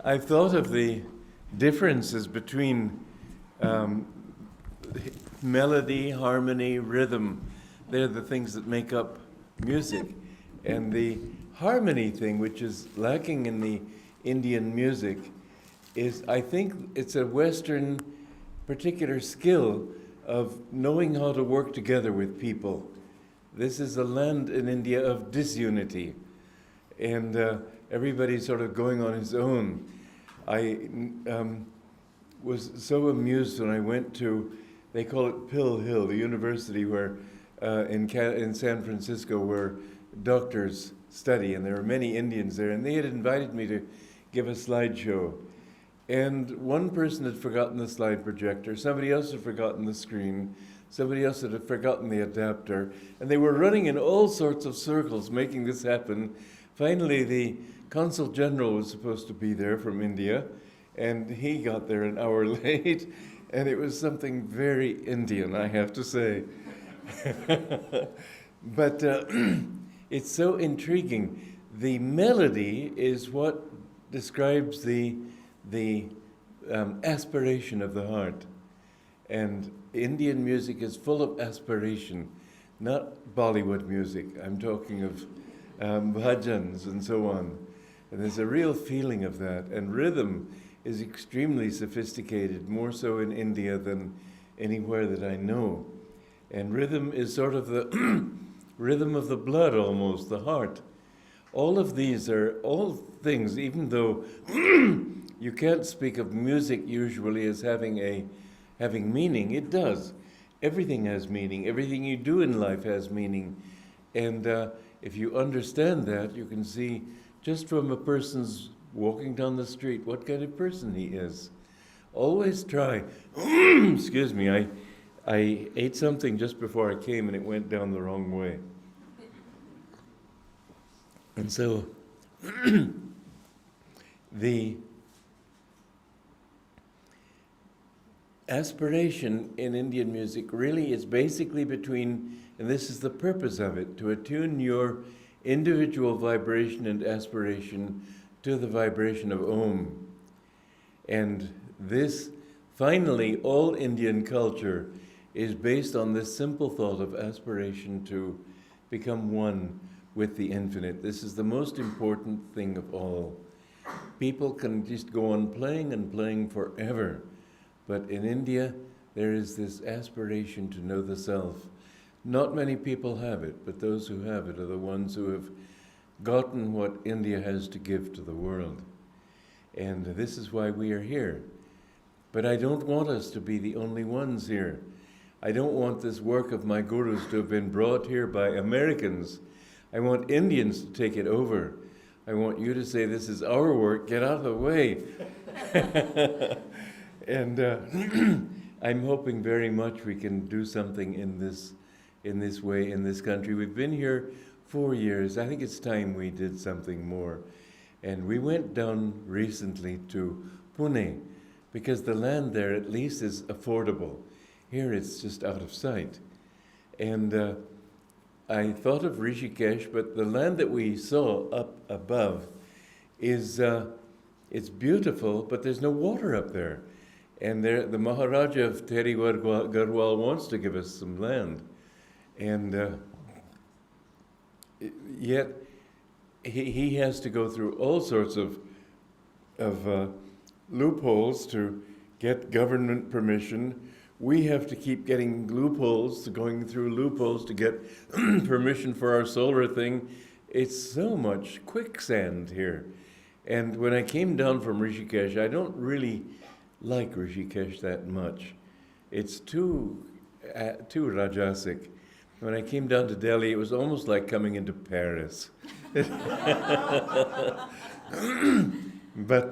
I've thought of the differences between melody, harmony, rhythm. They're the things that make up music. And the harmony thing, which is lacking in the Indian music, is, I think, it's a Western particular skill of knowing how to work together with people. This is a land in India of disunity, and everybody's sort of going on his own. I was so amused when I went to, they call it Pill Hill, the university where in San Francisco where doctors study, and there are many Indians there, and they had invited me to give a slideshow. And one person had forgotten the slide projector, somebody else had forgotten the screen, somebody else had forgotten the adapter, and they were running in all sorts of circles making this happen. Finally, the Consul General was supposed to be there from India, and he got there an hour late, and it was something very Indian, I have to say. But it's so intriguing. The melody is what describes the aspiration of the heart. And Indian music is full of aspiration, not Bollywood music. I'm talking of bhajans and so on. And there's a real feeling of that. And rhythm is extremely sophisticated, more so in India than anywhere that I know. And rhythm is sort of the rhythm of the blood almost, the heart. All of these are all things, even though you can't speak of music usually as having meaning. It does. Everything has meaning. Everything you do in life has meaning. And if you understand that, you can see just from a person's walking down the street what kind of person he is. Always try. Excuse me, I ate something just before I came and it went down the wrong way. And so the aspiration in Indian music really is basically between, and this is the purpose of it, to attune your individual vibration and aspiration to the vibration of Om. And this, finally, all Indian culture is based on this simple thought of aspiration to become one with the infinite. This is the most important thing of all. People can just go on playing and playing forever. But in India, there is this aspiration to know the self. Not many people have it, but those who have it are the ones who have gotten what India has to give to the world. And this is why we are here. But I don't want us to be the only ones here. I don't want this work of my gurus to have been brought here by Americans. I want Indians to take it over. I want you to say, this is our work, get out of the way. And I'm hoping very much we can do something in this way in this country. We've been here 4 years. I think it's time we did something more. And we went down recently to Pune because the land there at least is affordable. Here it's just out of sight. And I thought of Rishikesh, but the land that we saw up above is it's beautiful, but there's no water up there. And the Maharaja of Teri Garhwal wants to give us some land. And yet he has to go through all sorts of loopholes to get government permission. We have to keep getting going through loopholes to get permission for our solar thing. It's so much quicksand here. And when I came down from Rishikesh, I don't really like Rishikesh that much. It's too Rajasic. When I came down to Delhi, it was almost like coming into Paris. But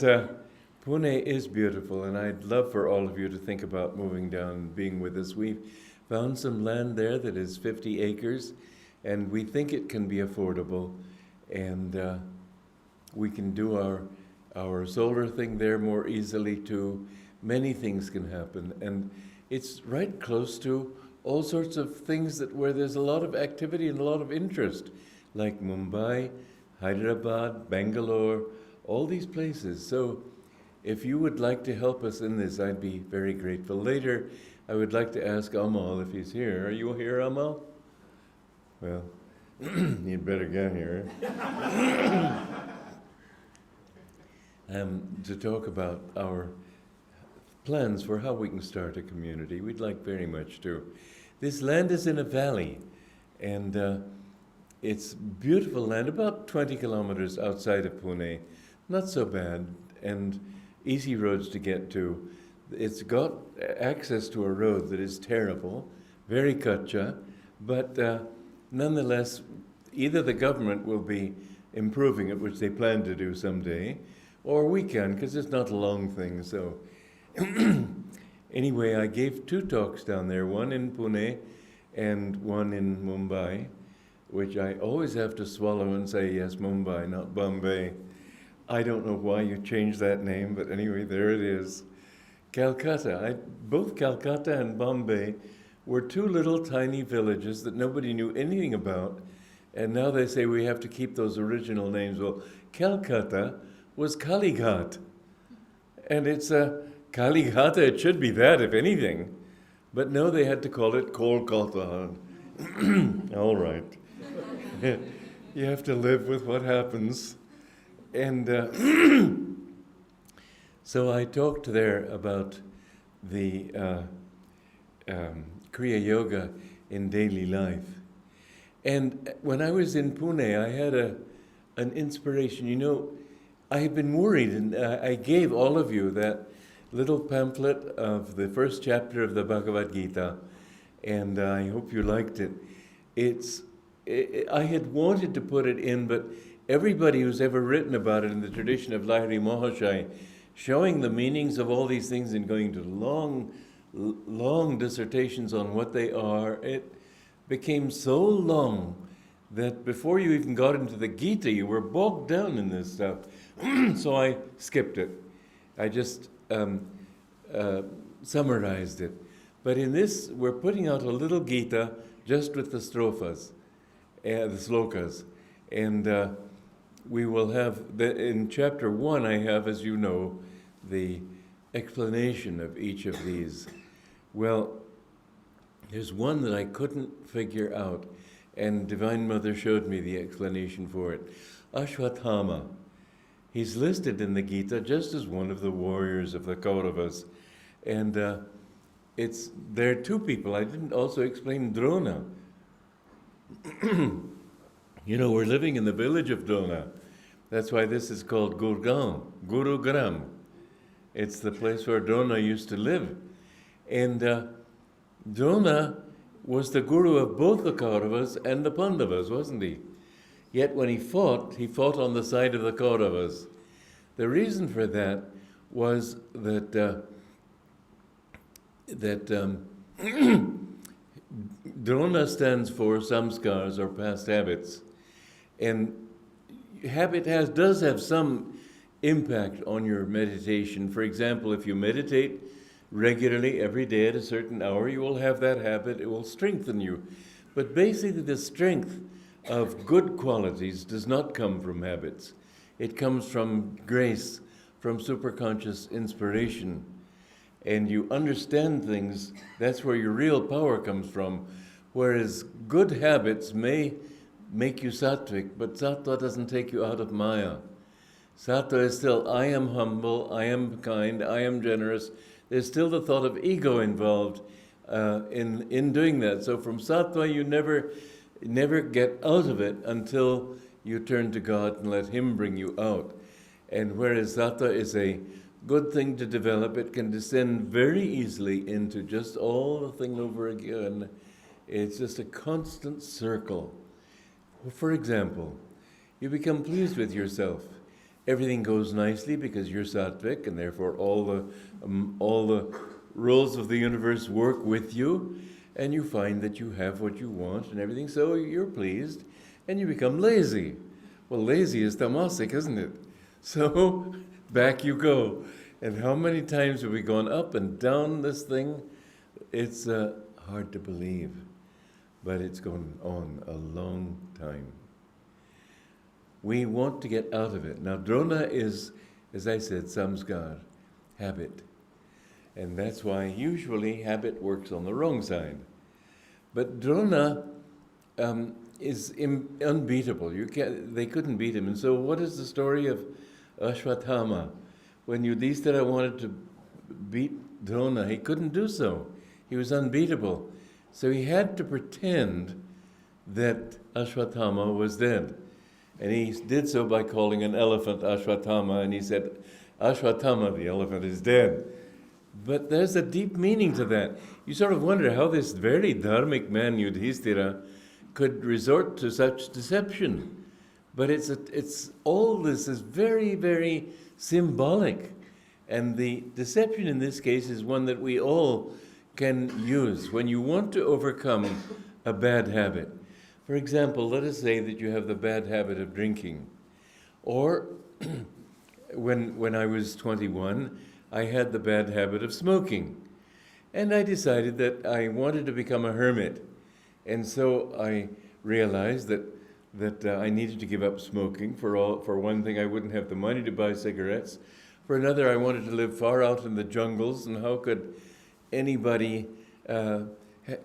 Pune is beautiful, and I'd love for all of you to think about moving down and being with us. We've found some land there that is 50 acres, and we think it can be affordable, and we can do our solar thing there more easily too. Many things can happen, and it's right close to all sorts of things where there's a lot of activity and a lot of interest, like Mumbai, Hyderabad, Bangalore, all these places. So if you would like to help us in this, I'd be very grateful. Later, I would like to ask Amal if he's here. Are you here, Amal? Well, you'd better get here. To talk about our plans for how we can start a community. We'd like very much to. This land is in a valley, and it's beautiful land, about 20 kilometers outside of Pune. Not so bad, and easy roads to get to. It's got access to a road that is terrible, very kacha, but nonetheless, either the government will be improving it, which they plan to do someday, or we can, because it's not a long thing. So anyway, I gave 2 talks down there, one in Pune and one in Mumbai, which I always have to swallow and say, yes, Mumbai, not Bombay. I don't know why you changed that name, but anyway, there it is. Calcutta. Both Calcutta and Bombay were 2 little tiny villages that nobody knew anything about, and now they say we have to keep those original names. Well, Calcutta was Kalighat, and it's Kalighat, it should be that, if anything. But no, they had to call it Kolkata. All right. You have to live with what happens. And so I talked there about the Kriya Yoga in daily life. And when I was in Pune, I had an inspiration. You know, I had been worried, and I gave all of you that little pamphlet of the first chapter of the Bhagavad Gita, and I hope you liked it. I had wanted to put it in, but everybody who's ever written about it in the tradition of Lahiri Mahashai, showing the meanings of all these things and going to long dissertations on what they are, it became so long that before you even got into the Gita, you were bogged down in this stuff. So I skipped it. I just summarized it. But in this, we're putting out a little Gita just with the strophas, the slokas. And we will have, in chapter 1, I have, as you know, the explanation of each of these. Well, there's one that I couldn't figure out, and Divine Mother showed me the explanation for it. Ashwatthama. He's listed in the Gita just as one of the warriors of the Kauravas. And there are 2 people. I didn't also explain Drona. You know, we're living in the village of Drona. That's why this is called Gurgaon, Gurugram. It's the place where Drona used to live. And Drona was the guru of both the Kauravas and the Pandavas, wasn't he? Yet when he fought on the side of the Kauravas. The reason for that was that Drona stands for samskars, or past habits. And habit does have some impact on your meditation. For example, if you meditate regularly every day at a certain hour, you will have that habit. It will strengthen you. But basically, the strength of good qualities does not come from habits. It comes from grace, from superconscious inspiration. And you understand things, that's where your real power comes from. Whereas good habits may make you sattvic, but sattva doesn't take you out of maya. Sattva is still, I am humble, I am kind, I am generous. There's still the thought of ego involved in doing that. So from sattva, you never get out of it until you turn to God and let Him bring you out. And whereas sattva is a good thing to develop, it can descend very easily into just all the thing over again. It's just a constant circle. For example, you become pleased with yourself. Everything goes nicely because you're sattvic, and therefore all the rules of the universe work with you, and you find that you have what you want and everything, so you're pleased, and you become lazy. Well, lazy is tamasic, isn't it? So back you go. And how many times have we gone up and down this thing? It's hard to believe, but it's gone on a long time. We want to get out of it. Now, Drona is as I said, samskar, habit. And that's why usually habit works on the wrong side. But Drona is unbeatable. They couldn't beat him. And so what is the story of Ashwatthama? When Yudhishthira wanted to beat Drona, he couldn't do so. He was unbeatable. So he had to pretend that Ashwatthama was dead. And he did so by calling an elephant Ashwatthama, and he said, Ashwatthama, the elephant, is dead. But there's a deep meaning to that. You sort of wonder how this very dharmic man, Yudhishthira, could resort to such deception. But it's all this is very, very symbolic. And the deception in this case is one that we all can use. When you want to overcome a bad habit, for example, let us say that you have the bad habit of drinking. Or when I was 21, I had the bad habit of smoking. And I decided that I wanted to become a hermit. And so I realized that I needed to give up smoking. For one thing, I wouldn't have the money to buy cigarettes. For another, I wanted to live far out in the jungles, and how could anybody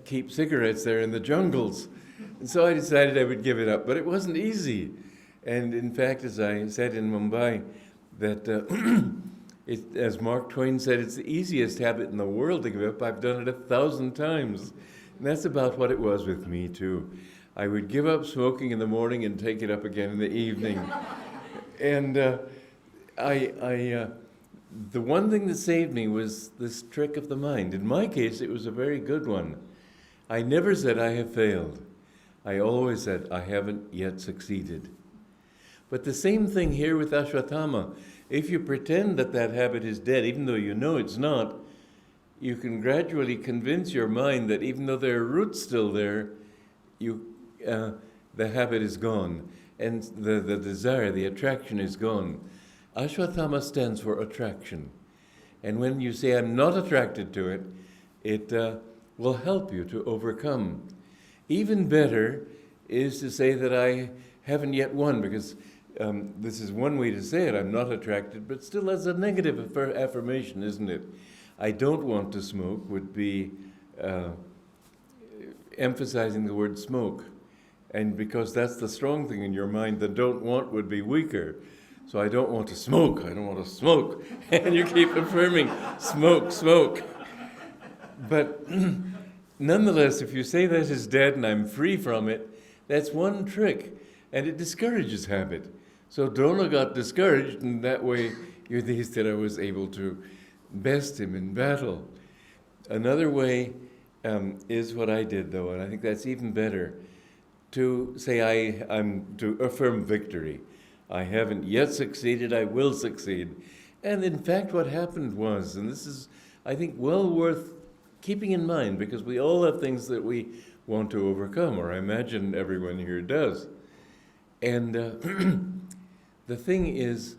keep cigarettes there in the jungles? And so I decided I would give it up, but it wasn't easy. And in fact, as I said in Mumbai, that as Mark Twain said, it's the easiest habit in the world to give up. I've done it 1,000 times. And that's about what it was with me, too. I would give up smoking in the morning and take it up again in the evening. And the one thing that saved me was this trick of the mind. In my case, it was a very good one. I never said I have failed. I always said I haven't yet succeeded. But the same thing here with Ashwatthama. If you pretend that that habit is dead, even though you know it's not, you can gradually convince your mind that even though there are roots still there, the habit is gone, and the desire, the attraction is gone. Ashwatthama stands for attraction. And when you say, I'm not attracted to it, it will help you to overcome. Even better is to say that I haven't yet won, because this is one way to say it, I'm not attracted, but still as a negative affirmation, isn't it? I don't want to smoke would be emphasizing the word smoke. And because that's the strong thing in your mind, the don't want would be weaker. So I don't want to smoke, I don't want to smoke. And you keep affirming, smoke, smoke. But nonetheless, if you say that is dead and I'm free from it, that's one trick. And it discourages habit. So Drona got discouraged, and that way Yudhishthira was able to best him in battle. Another way is what I did, though, and I think that's even better, to say I'm to affirm victory. I haven't yet succeeded, I will succeed. And in fact, what happened was, and this is, I think, well worth keeping in mind, because we all have things that we want to overcome, or I imagine everyone here does. And the thing is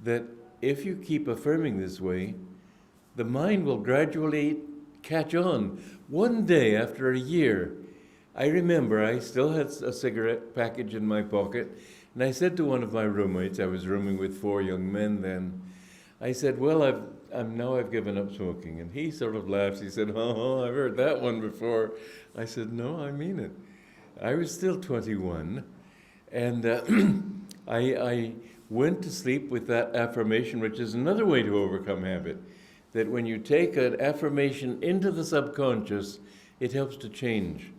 that if you keep affirming this way, the mind will gradually catch on. One day, after a year, I remember I still had a cigarette package in my pocket, and I said to one of my roommates, I was rooming with 4 young men then, I said, well, I've given up smoking. And he sort of laughed. He said, oh, I've heard that one before. I said, no, I mean it. I was still 21, and I went to sleep with that affirmation, which is another way to overcome habit, that when you take an affirmation into the subconscious, it helps to change.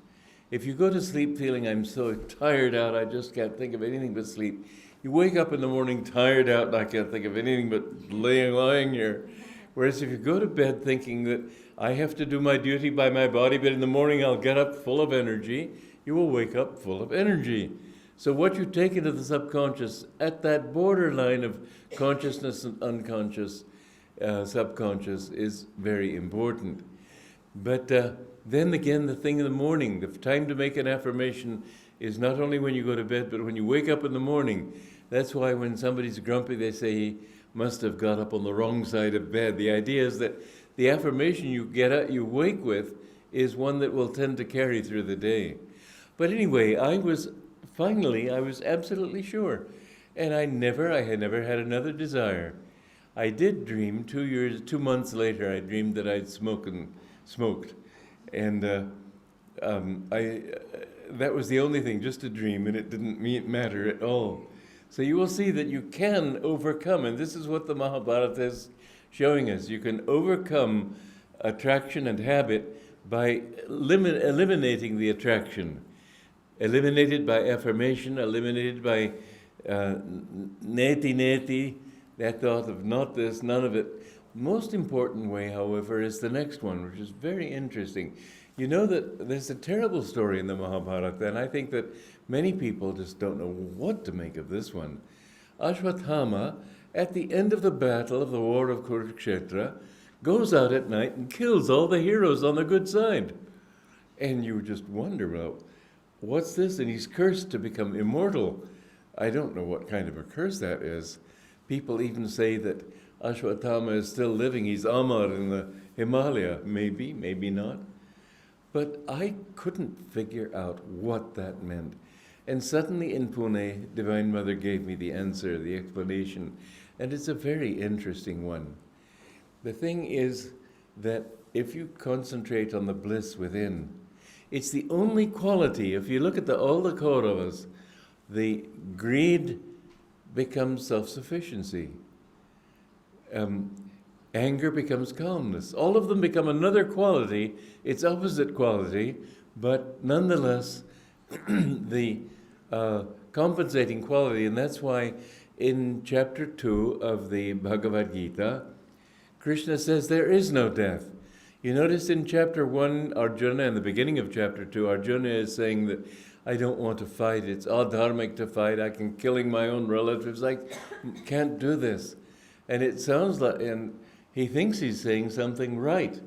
If you go to sleep feeling, I'm so tired out, I just can't think of anything but sleep, you wake up in the morning tired out, and I can't think of anything but lying here. Whereas if you go to bed thinking that I have to do my duty by my body, but in the morning I'll get up full of energy, you will wake up full of energy. So what you take into the subconscious, at that borderline of consciousness and unconscious, subconscious, is very important. But then again, the thing in the morning, the time to make an affirmation is not only when you go to bed, but when you wake up in the morning. That's why when somebody's grumpy, they say he must have got up on the wrong side of bed. The idea is that the affirmation you wake with is one that will tend to carry through the day. But anyway, I was absolutely sure. And I had never had another desire. I did dream 2 months later, I dreamed that I'd smoked. And that was the only thing, just a dream, and it didn't matter at all. So you will see that you can overcome, and this is what the Mahabharata is showing us. You can overcome attraction and habit by eliminating the attraction. Eliminated by affirmation, eliminated by neti, that thought of not this, none of it. Most important way, however, is the next one, which is very interesting. You know that there's a terrible story in the Mahabharata, and I think that many people just don't know what to make of this one. Ashwatthama, at the end of the battle of the war of Kurukshetra, goes out at night and kills all the heroes on the good side. And you just wonder, well, what's this? And he's cursed to become immortal. I don't know what kind of a curse that is. People even say that Ashwatthama is still living. He's Amar in the Himalaya. Maybe, maybe not. But I couldn't figure out what that meant. And suddenly in Pune, Divine Mother gave me the answer, the explanation. And it's a very interesting one. The thing is that if you concentrate on the bliss within, it's the only quality. If you look at all the Kauravas, the greed becomes self-sufficiency. Anger becomes calmness. All of them become another quality, its opposite quality, but nonetheless the compensating quality. And that's why in chapter 2 of the Bhagavad Gita, Krishna says there is no death. You notice in chapter 1, Arjuna, in the beginning of chapter 2, Arjuna is saying that I don't want to fight. It's adharmic to fight. I'm killing my own relatives. I can't do this. And it sounds like, and he thinks he's saying something right,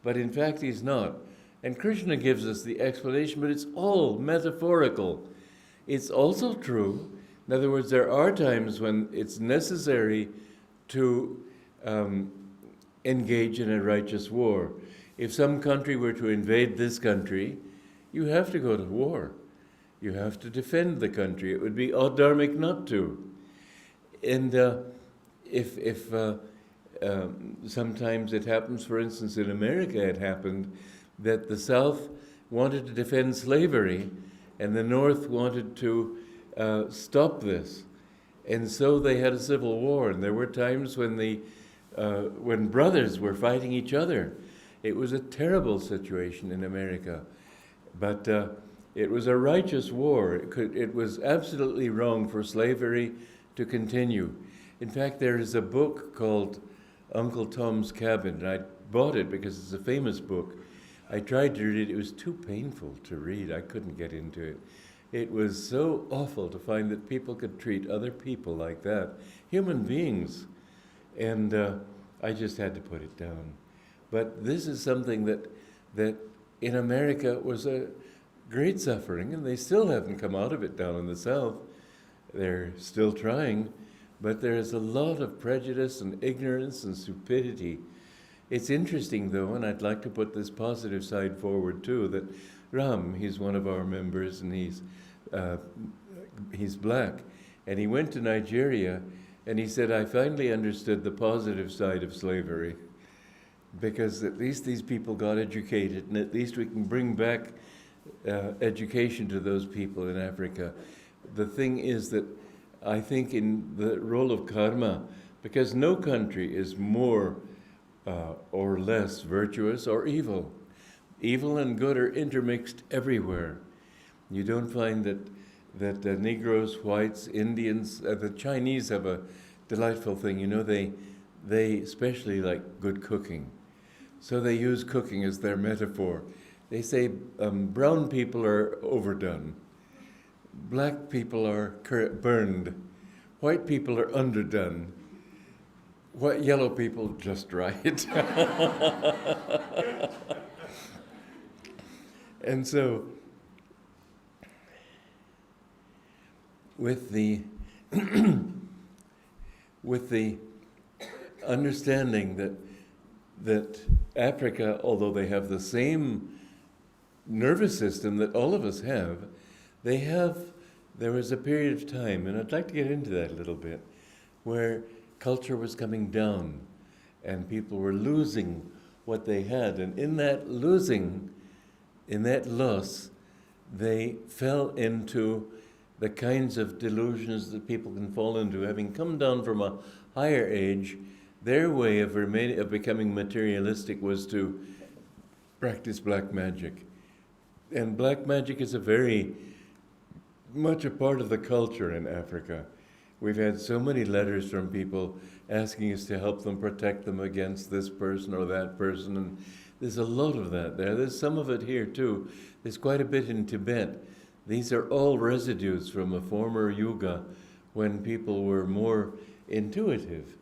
but in fact he's not. And Krishna gives us the explanation, but it's all metaphorical. It's also true. In other words, there are times when it's necessary to engage in a righteous war. If some country were to invade this country, you have to go to war. You have to defend the country. It would be adharmic not to. And if sometimes it happens, for instance, in America it happened, that the South wanted to defend slavery and the North wanted to stop this. And so they had a civil war, and there were times when brothers were fighting each other. It was a terrible situation in America, but it was a righteous war. It was absolutely wrong for slavery to continue. In fact, there is a book called Uncle Tom's Cabin, and I bought it because it's a famous book. I tried to read it. It was too painful to read. I couldn't get into it. It was so awful to find that people could treat other people like that, human beings. And I just had to put it down. But this is something that in America was a great suffering, and they still haven't come out of it down in the South. They're still trying, but there is a lot of prejudice and ignorance and stupidity. It's interesting, though, and I'd like to put this positive side forward, too, that Ram, he's one of our members, and he's black, and he went to Nigeria, and he said, I finally understood the positive side of slavery, because at least these people got educated, and at least we can bring back education to those people in Africa. The thing is that I think in the role of karma, because no country is more or less virtuous or evil. Evil and good are intermixed everywhere. You don't find that Negroes, whites, Indians, the Chinese have a delightful thing. You know, they especially like good cooking. So they use cooking as their metaphor. They say brown people are overdone. Black people are burned. White people are underdone. Yellow people just right. And so, with the understanding that Africa, although they have the same nervous system that all of us have, there was a period of time, and I'd like to get into that a little bit, where culture was coming down and people were losing what they had. And in that losing, in that loss, they fell into the kinds of delusions that people can fall into. Having come down from a higher age, their way of becoming materialistic was to practice black magic. And black magic is a very much a part of the culture in Africa. We've had so many letters from people asking us to help them protect them against this person or that person, and there's a lot of that there. There's some of it here too. There's quite a bit in Tibet. These are all residues from a former Yuga when people were more intuitive.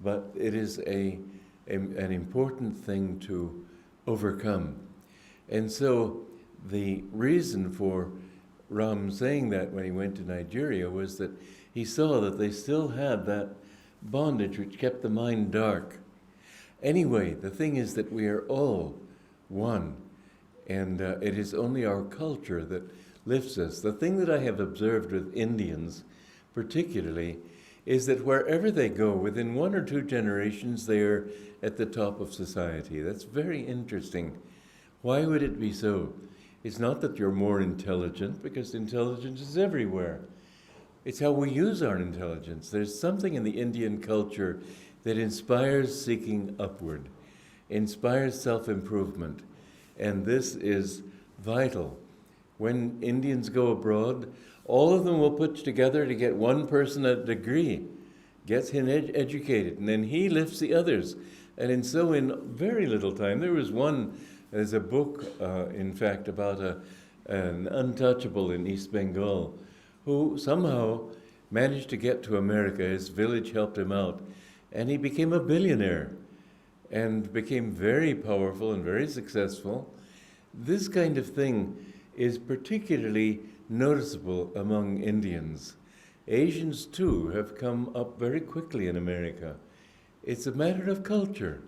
But it is an important thing to overcome. And so the reason for Ram saying that when he went to Nigeria was that he saw that they still had that bondage which kept the mind dark. Anyway, the thing is that we are all one, and it is only our culture that lifts us. The thing that I have observed with Indians particularly is that wherever they go, within 1 or 2 generations, they are at the top of society. That's very interesting. Why would it be so? It's not that you're more intelligent, because intelligence is everywhere. It's how we use our intelligence. There's something in the Indian culture that inspires seeking upward, inspires self-improvement, and this is vital. When Indians go abroad, all of them will put together to get one person a degree, gets him educated, and then he lifts the others. And in very little time, there's a book, in fact, about an untouchable in East Bengal who somehow managed to get to America. His village helped him out, and he became a billionaire and became very powerful and very successful. This kind of thing is particularly noticeable among Indians. Asians, too, have come up very quickly in America. It's a matter of culture.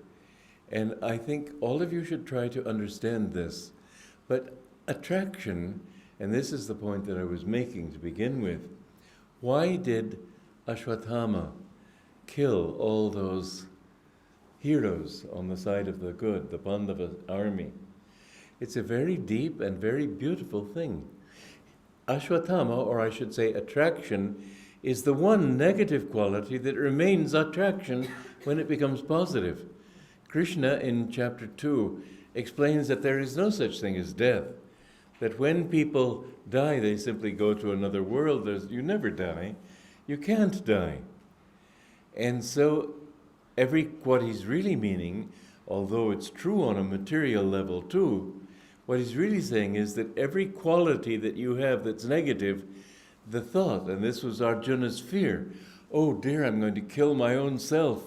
And I think all of you should try to understand this. But attraction, and this is the point that I was making to begin with, why did Ashwatthama kill all those heroes on the side of the good, the Pandava army? It's a very deep and very beautiful thing. Ashwatthama, or I should say attraction, is the one negative quality that remains attraction when it becomes positive. Krishna in chapter 2 explains that there is no such thing as death, that when people die, they simply go to another world. You never die. You can't die. And so what he's really meaning, although it's true on a material level too, what he's really saying is that every quality that you have that's negative, the thought, and this was Arjuna's fear, oh dear, I'm going to kill my own self,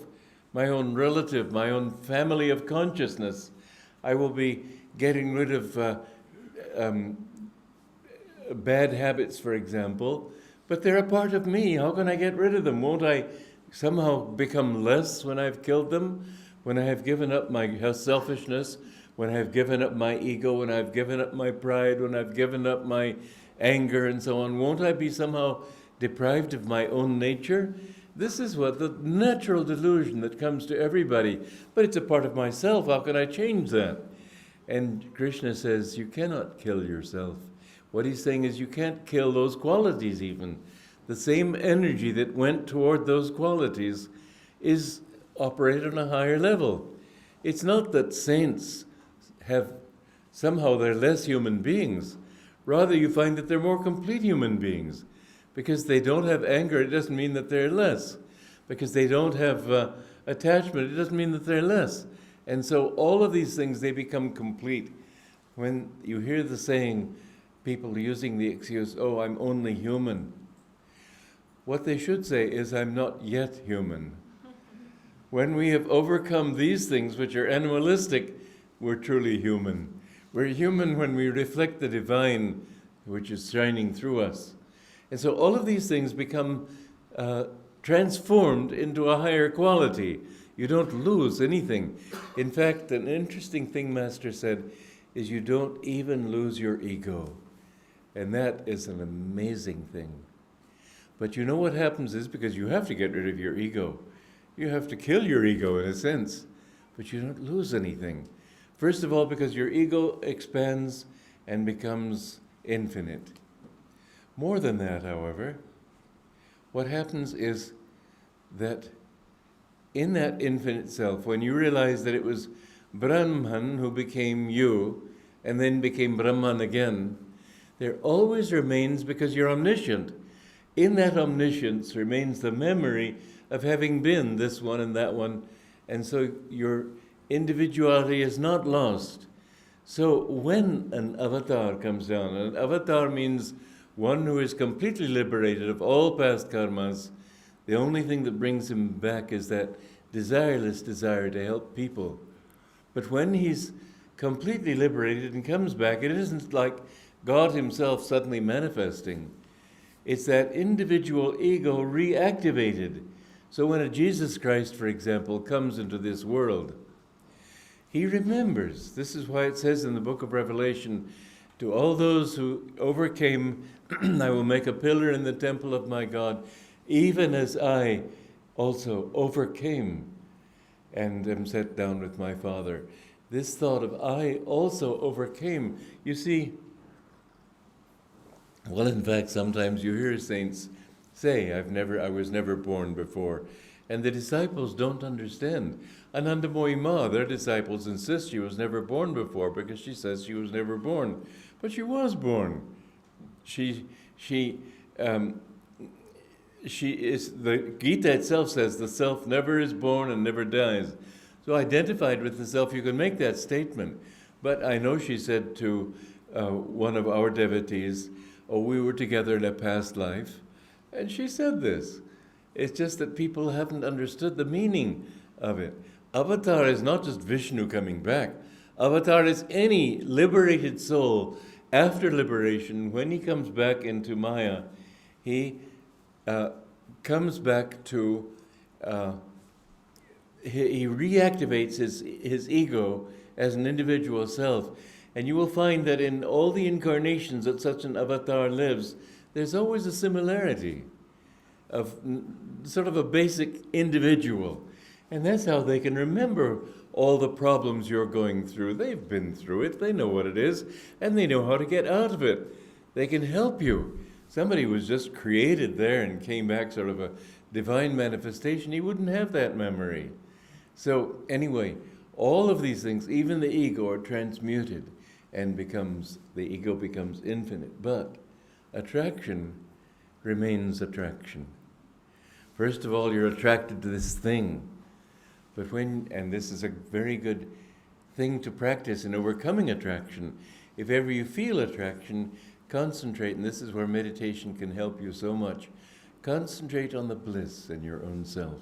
my own relative, my own family of consciousness. I will be getting rid of bad habits, for example, but they're a part of me. How can I get rid of them? Won't I somehow become less when I've killed them? When I have given up my selfishness, when I have given up my ego, when I've given up my pride, when I've given up my anger and so on, won't I be somehow deprived of my own nature? This is what the natural delusion that comes to everybody. But it's a part of myself. How can I change that? And Krishna says, you cannot kill yourself. What he's saying is you can't kill those qualities even. The same energy that went toward those qualities is operated on a higher level. It's not that saints they're less human beings. Rather, you find that they're more complete human beings. Because they don't have anger, it doesn't mean that they're less. Because they don't have attachment, it doesn't mean that they're less. And so all of these things, they become complete. When you hear the saying, people using the excuse, oh, I'm only human. What they should say is, I'm not yet human. When we have overcome these things, which are animalistic, we're truly human. We're human when we reflect the divine, which is shining through us. And so all of these things become transformed into a higher quality. You don't lose anything. In fact, an interesting thing Master said is you don't even lose your ego. And that is an amazing thing. But you know what happens is, because you have to get rid of your ego. You have to kill your ego in a sense, but you don't lose anything. First of all, because your ego expands and becomes infinite. More than that, however, what happens is that in that infinite self, when you realize that it was Brahman who became you and then became Brahman again, there always remains, because you're omniscient, in that omniscience remains the memory of having been this one and that one, and so your individuality is not lost. So when an avatar comes down, an avatar means one who is completely liberated of all past karmas. The only thing that brings him back is that desireless desire to help people. But when he's completely liberated and comes back, it isn't like God himself suddenly manifesting. It's that individual ego reactivated. So when a Jesus Christ, for example, comes into this world, he remembers. This is why it says in the book of Revelation, to all those who overcame, I will make a pillar in the temple of my God, even as I also overcame and am set down with my Father. This thought of I also overcame. You see, well, in fact, sometimes you hear saints say, I was never born before. And the disciples don't understand. Anandamoyi Ma, their disciples, insist she was never born before because she says she was never born. But she was born. She is, the Gita itself says the self never is born and never dies. So identified with the self, you can make that statement. But I know she said to one of our devotees, oh, we were together in a past life. And she said this. It's just that people haven't understood the meaning of it. Avatar is not just Vishnu coming back. Avatar is any liberated soul after liberation. When he comes back into Maya, he comes back to, he reactivates his ego as an individual self. And you will find that in all the incarnations that such an avatar lives, there's always a similarity of sort of a basic individual. And that's how they can remember all the problems you're going through. They've been through it, they know what it is, and they know how to get out of it. They can help you. Somebody was just created there and came back sort of a divine manifestation, he wouldn't have that memory. So anyway, all of these things, even the ego, are transmuted and the ego becomes infinite. But attraction remains attraction. First of all, you're attracted to this thing. But and this is a very good thing to practice in overcoming attraction. If ever you feel attraction, concentrate, and this is where meditation can help you so much. Concentrate on the bliss in your own self.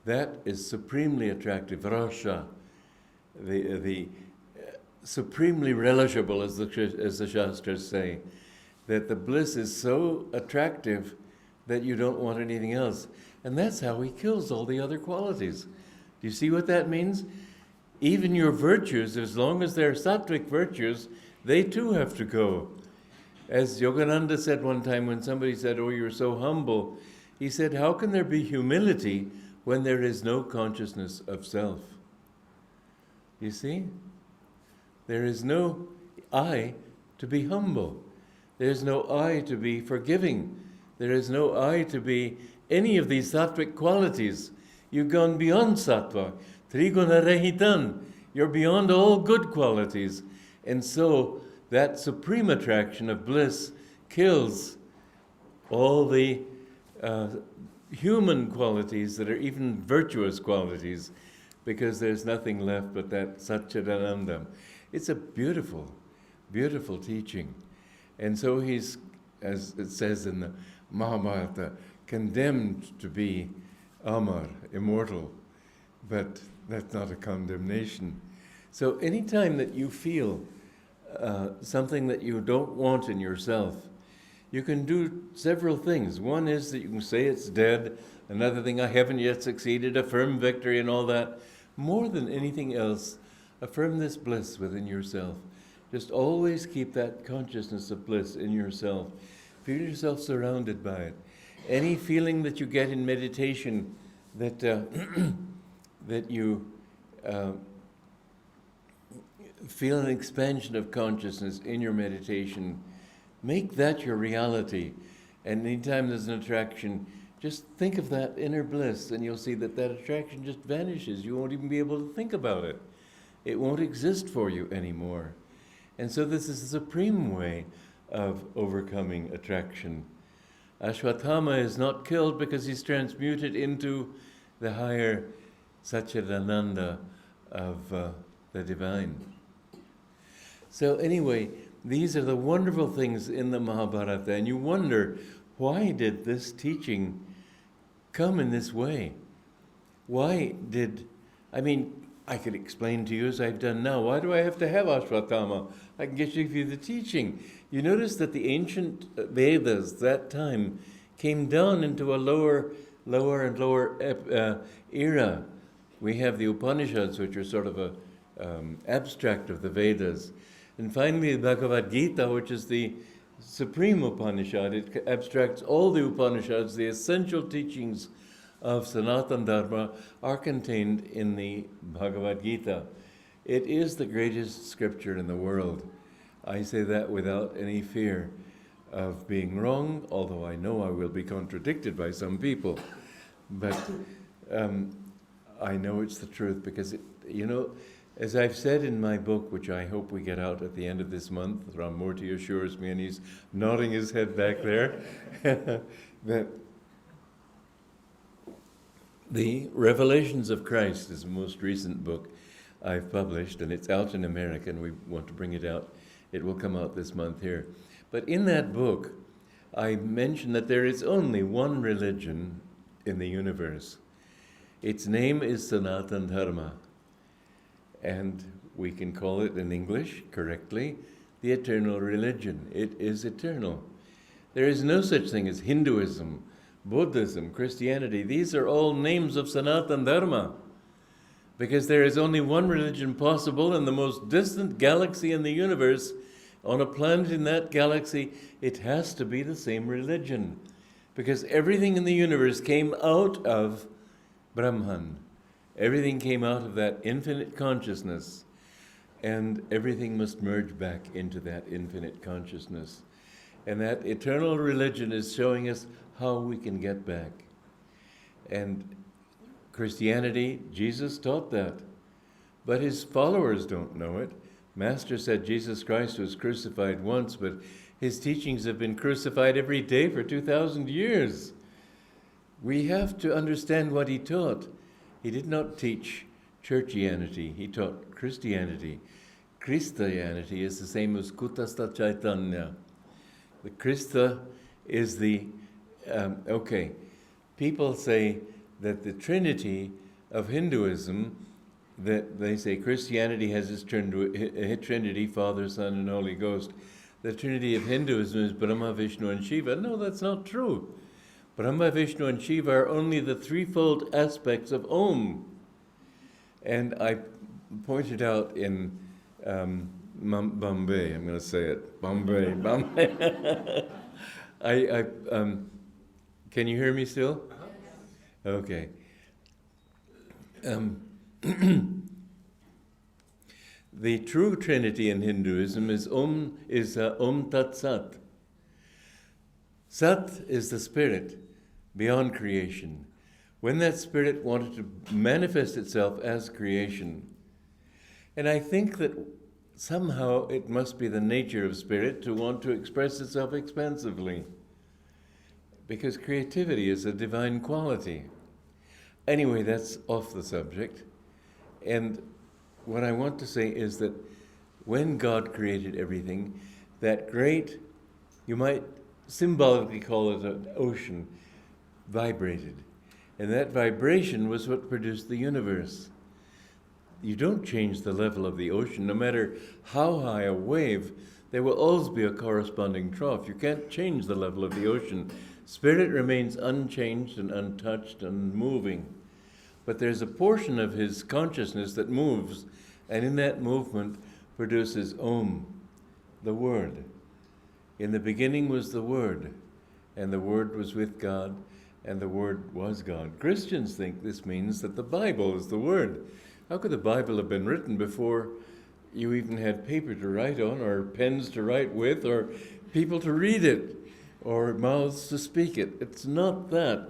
That is supremely attractive. Rasha, the supremely relishable, as the Shastras say, that the bliss is so attractive that you don't want anything else. And that's how he kills all the other qualities. Do you see what that means? Even your virtues, as long as they're sattvic virtues, they too have to go. As Yogananda said one time when somebody said, oh, you're so humble, he said, how can there be humility when there is no consciousness of self? You see? There is no I to be humble. There is no I to be forgiving. There is no I to be any of these sattvic qualities. You've gone beyond sattva. Triguna rehitan. You're beyond all good qualities. And so that supreme attraction of bliss kills all the human qualities that are even virtuous qualities, because there's nothing left but that Satchidanandam. It's a beautiful, beautiful teaching. And so he's, as it says in the Mahabharata, condemned to be Amar, immortal, but that's not a condemnation. So anytime that you feel something that you don't want in yourself, you can do several things. One is that you can say it's dead. Another thing, I haven't yet succeeded, affirm victory and all that. More than anything else, affirm this bliss within yourself. Just always keep that consciousness of bliss in yourself. Feel yourself surrounded by it. Any feeling that you get in meditation that that you feel an expansion of consciousness in your meditation. Make that your reality. And anytime there's an attraction, just think of that inner bliss, and you'll see that that attraction just vanishes. You won't even be able to think about it. It won't exist for you anymore. And so this is the supreme way of overcoming attraction. Ashwatthama is not killed because he's transmuted into the higher Satchidananda of the divine. So anyway, these are the wonderful things in the Mahabharata, and you wonder, why did this teaching come in this way? I could explain to you as I've done now, why do I have to have Ashwatthama? I can give you the teaching. You notice that the ancient Vedas that time came down into a lower and lower era. We have the Upanishads, which are sort of a abstract of the Vedas. And finally, the Bhagavad Gita, which is the supreme Upanishad. It abstracts all the Upanishads. The essential teachings of Sanatana Dharma are contained in the Bhagavad Gita. It is the greatest scripture in the world. I say that without any fear of being wrong, although I know I will be contradicted by some people. But I know it's the truth because, as I've said in my book, which I hope we get out at the end of this month, Ramurti assures me, and he's nodding his head back there, that the Revelations of Christ is the most recent book I've published, and it's out in America, and we want to bring it out. It will come out this month here. But in that book, I mention that there is only one religion in the universe. Its name is Sanatana Dharma. And we can call it in English, correctly, the eternal religion. It is eternal. There is no such thing as Hinduism, Buddhism, Christianity. These are all names of Sanatana Dharma, because there is only one religion possible in the most distant galaxy in the universe. On a planet in that galaxy, it has to be the same religion, because everything in the universe came out of Brahman. Everything came out of that infinite consciousness, and everything must merge back into that infinite consciousness. And that eternal religion is showing us how we can get back. And Christianity, Jesus taught that, but his followers don't know it. Master said Jesus Christ was crucified once, but his teachings have been crucified every day for 2,000 years. We have to understand what he taught. He did not teach churchianity, he taught Christianity. Christianity is the same as Kutastha Chaitanya. The Krista is the, people say that the Trinity of Hinduism, that they say Christianity has its Trinity, Father, Son, and Holy Ghost. The Trinity of Hinduism is Brahma, Vishnu, and Shiva. No, that's not true. Brahma, Vishnu, and Shiva are only the threefold aspects of Om. And I pointed out in Bombay, I'm going to say it, Bombay. Can you hear me still? Okay. The true Trinity in Hinduism is Om Tat Sat. Sat is the spirit beyond creation. When that spirit wanted to manifest itself as creation, and I think that somehow it must be the nature of spirit to want to express itself expansively, because creativity is a divine quality. Anyway, that's off the subject. And what I want to say is that when God created everything, that great, you might symbolically call it an ocean, vibrated. And that vibration was what produced the universe. You don't change the level of the ocean. No matter how high a wave, there will always be a corresponding trough. You can't change the level of the ocean. Spirit remains unchanged and untouched and moving. But there's a portion of his consciousness that moves, and in that movement produces Om, the Word. In the beginning was the Word, and the Word was with God, and the Word was God. Christians think this means that the Bible is the Word. How could the Bible have been written before you even had paper to write on, or pens to write with, or people to read it, or mouths to speak it? It's not that.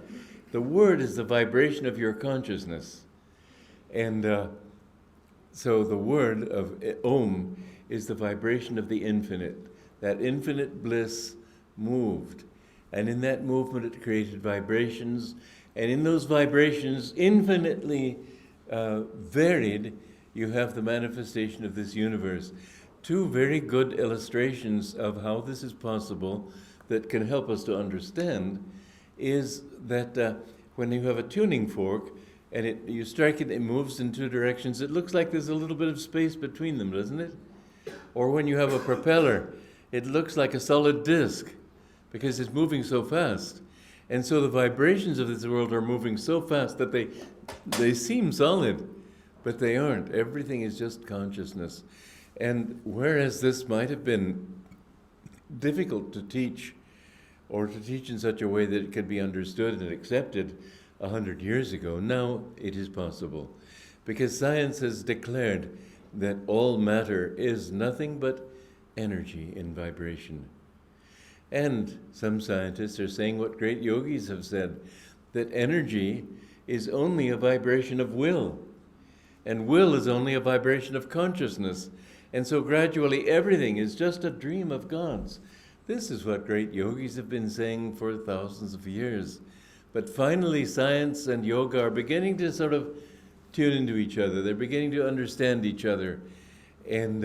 The Word is the vibration of your consciousness. And so the word of Om is the vibration of the infinite. That infinite bliss moved. And in that movement it created vibrations. And in those vibrations, infinitely varied, you have the manifestation of this universe. Two very good illustrations of how this is possible that can help us to understand is that when you have a tuning fork, and you strike it, it moves in two directions. It looks like there's a little bit of space between them, doesn't it? Or when you have a propeller, it looks like a solid disc because it's moving so fast. And so the vibrations of this world are moving so fast that they seem solid, but they aren't. Everything is just consciousness. And whereas this might have been difficult to teach, or to teach in such a way that it could be understood and accepted 100 years ago, now it is possible. Because science has declared that all matter is nothing but energy in vibration. And some scientists are saying what great yogis have said, that energy is only a vibration of will. And will is only a vibration of consciousness. And so gradually everything is just a dream of God's. This is what great yogis have been saying for thousands of years. But finally, science and yoga are beginning to sort of tune into each other. They're beginning to understand each other. And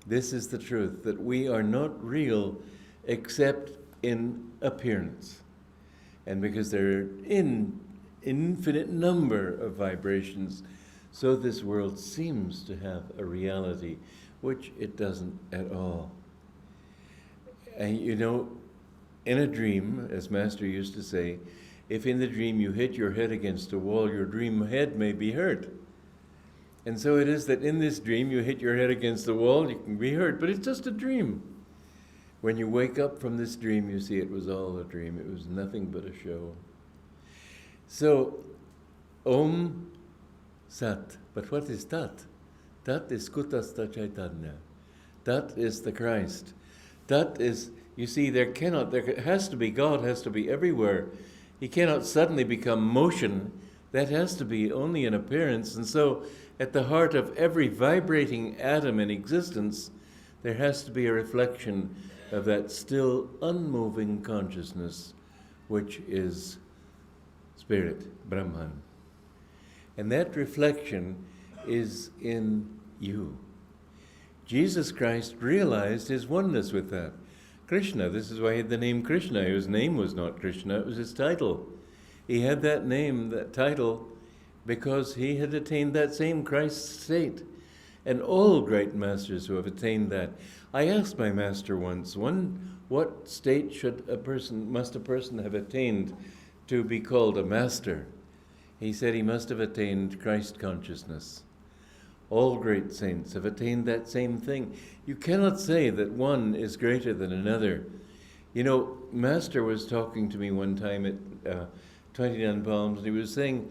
this is the truth, that we are not real except in appearance. And because there are an infinite number of vibrations, so this world seems to have a reality, which it doesn't at all. And you know, in a dream, as Master used to say, if in the dream you hit your head against a wall, your dream head may be hurt. And so it is that in this dream you hit your head against the wall, you can be hurt, but it's just a dream. When you wake up from this dream, you see it was all a dream. It was nothing but a show. So, Om Sat. But what is Tat? Tat is Kutastha Chaitanya. Tat is the Christ. Tat is, you see, there has to be, God has to be everywhere. He cannot suddenly become motion. That has to be only an appearance. And so, at the heart of every vibrating atom in existence, there has to be a reflection of that still unmoving consciousness, which is Spirit, Brahman. And that reflection is in you. Jesus Christ realized his oneness with that. Krishna, this is why he had the name Krishna. His name was not Krishna, it was his title. He had that name, that title, because he had attained that same Christ state. And all great masters who have attained that. I asked my master once, what state must a person have attained to be called a master? He said he must have attained Christ consciousness. All great saints have attained that same thing. You cannot say that one is greater than another. You know, Master was talking to me one time at 29 Palms, and he was saying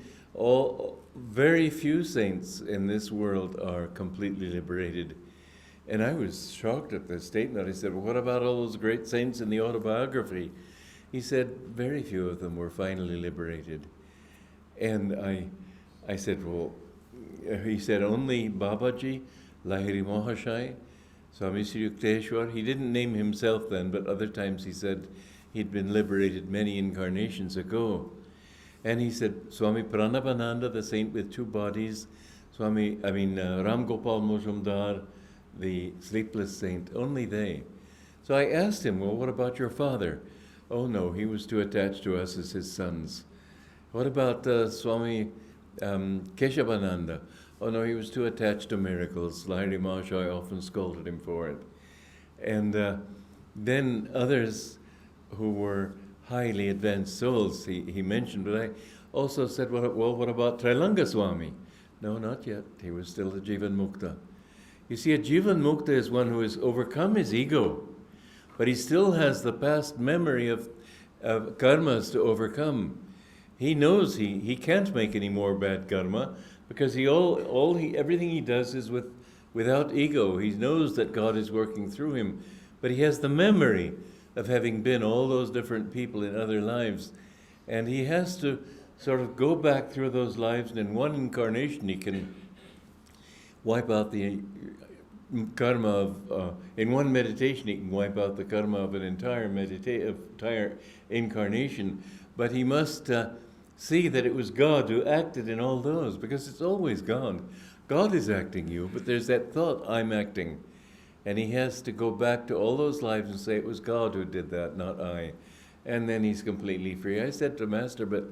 very few saints in this world are completely liberated. And I was shocked at this statement. I said, well, what about all those great saints in the autobiography? He said, very few of them were finally liberated. And I said, well, he said, only Babaji, Lahiri Mahashai, Swami Sri Yukteswar. He didn't name himself then, but other times he said he'd been liberated many incarnations ago. And he said, Swami Pranabananda, the saint with two bodies, Ram Gopal Mojumdar, the sleepless saint, only they. So I asked him, well, what about your father? Oh no, he was too attached to us as his sons. What about Swami Keshavananda? Oh no, he was too attached to miracles. Lahiri Mahashai often scolded him for it. And then others who were highly advanced souls, he mentioned, but I also said, well, what about Trailanga Swami? No, not yet. He was still a Jivan Mukta. You see, a Jivan Mukta is one who has overcome his ego, but he still has the past memory of karmas to overcome. he knows he can't make any more bad karma, because everything he does is without ego. He knows that God is working through him, but he has the memory of having been all those different people in other lives, and he has to sort of go back through those lives, and in one incarnation he can wipe out the karma of, in one meditation he can wipe out the karma of an entire incarnation, but he must see that it was God who acted in all those, because it's always God. God is acting you, but there's that thought, I'm acting. And he has to go back to all those lives and say, it was God who did that, not I. And then he's completely free. I said to Master, but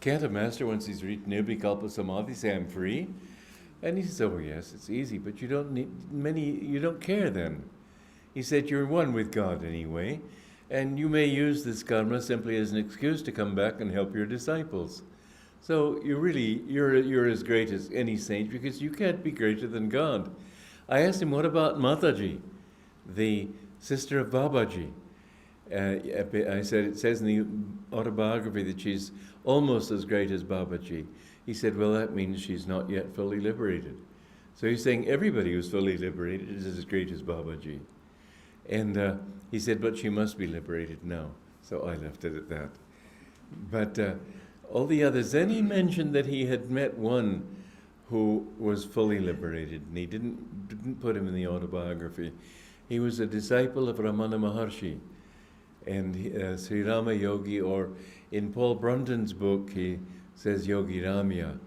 can't a master, once he's reached Nirvikalpa Samadhi, say, I'm free? And he said, oh yes, it's easy, but you don't care then. He said, you're one with God anyway, and you may use this karma simply as an excuse to come back and help your disciples. So you're as great as any saint, because you can't be greater than God. I asked him, what about Mataji, the sister of Babaji? I said, it says in the autobiography that she's almost as great as Babaji. He said, well, that means she's not yet fully liberated. So he's saying everybody who's fully liberated is as great as Babaji. And he said, but she must be liberated now. So I left it at that. But all the others, then he mentioned that he had met one who was fully liberated, and he didn't put him in the autobiography. He was a disciple of Ramana Maharshi, and Sri Rama Yogi, or in Paul Brunton's book, he says Yogi Ramya.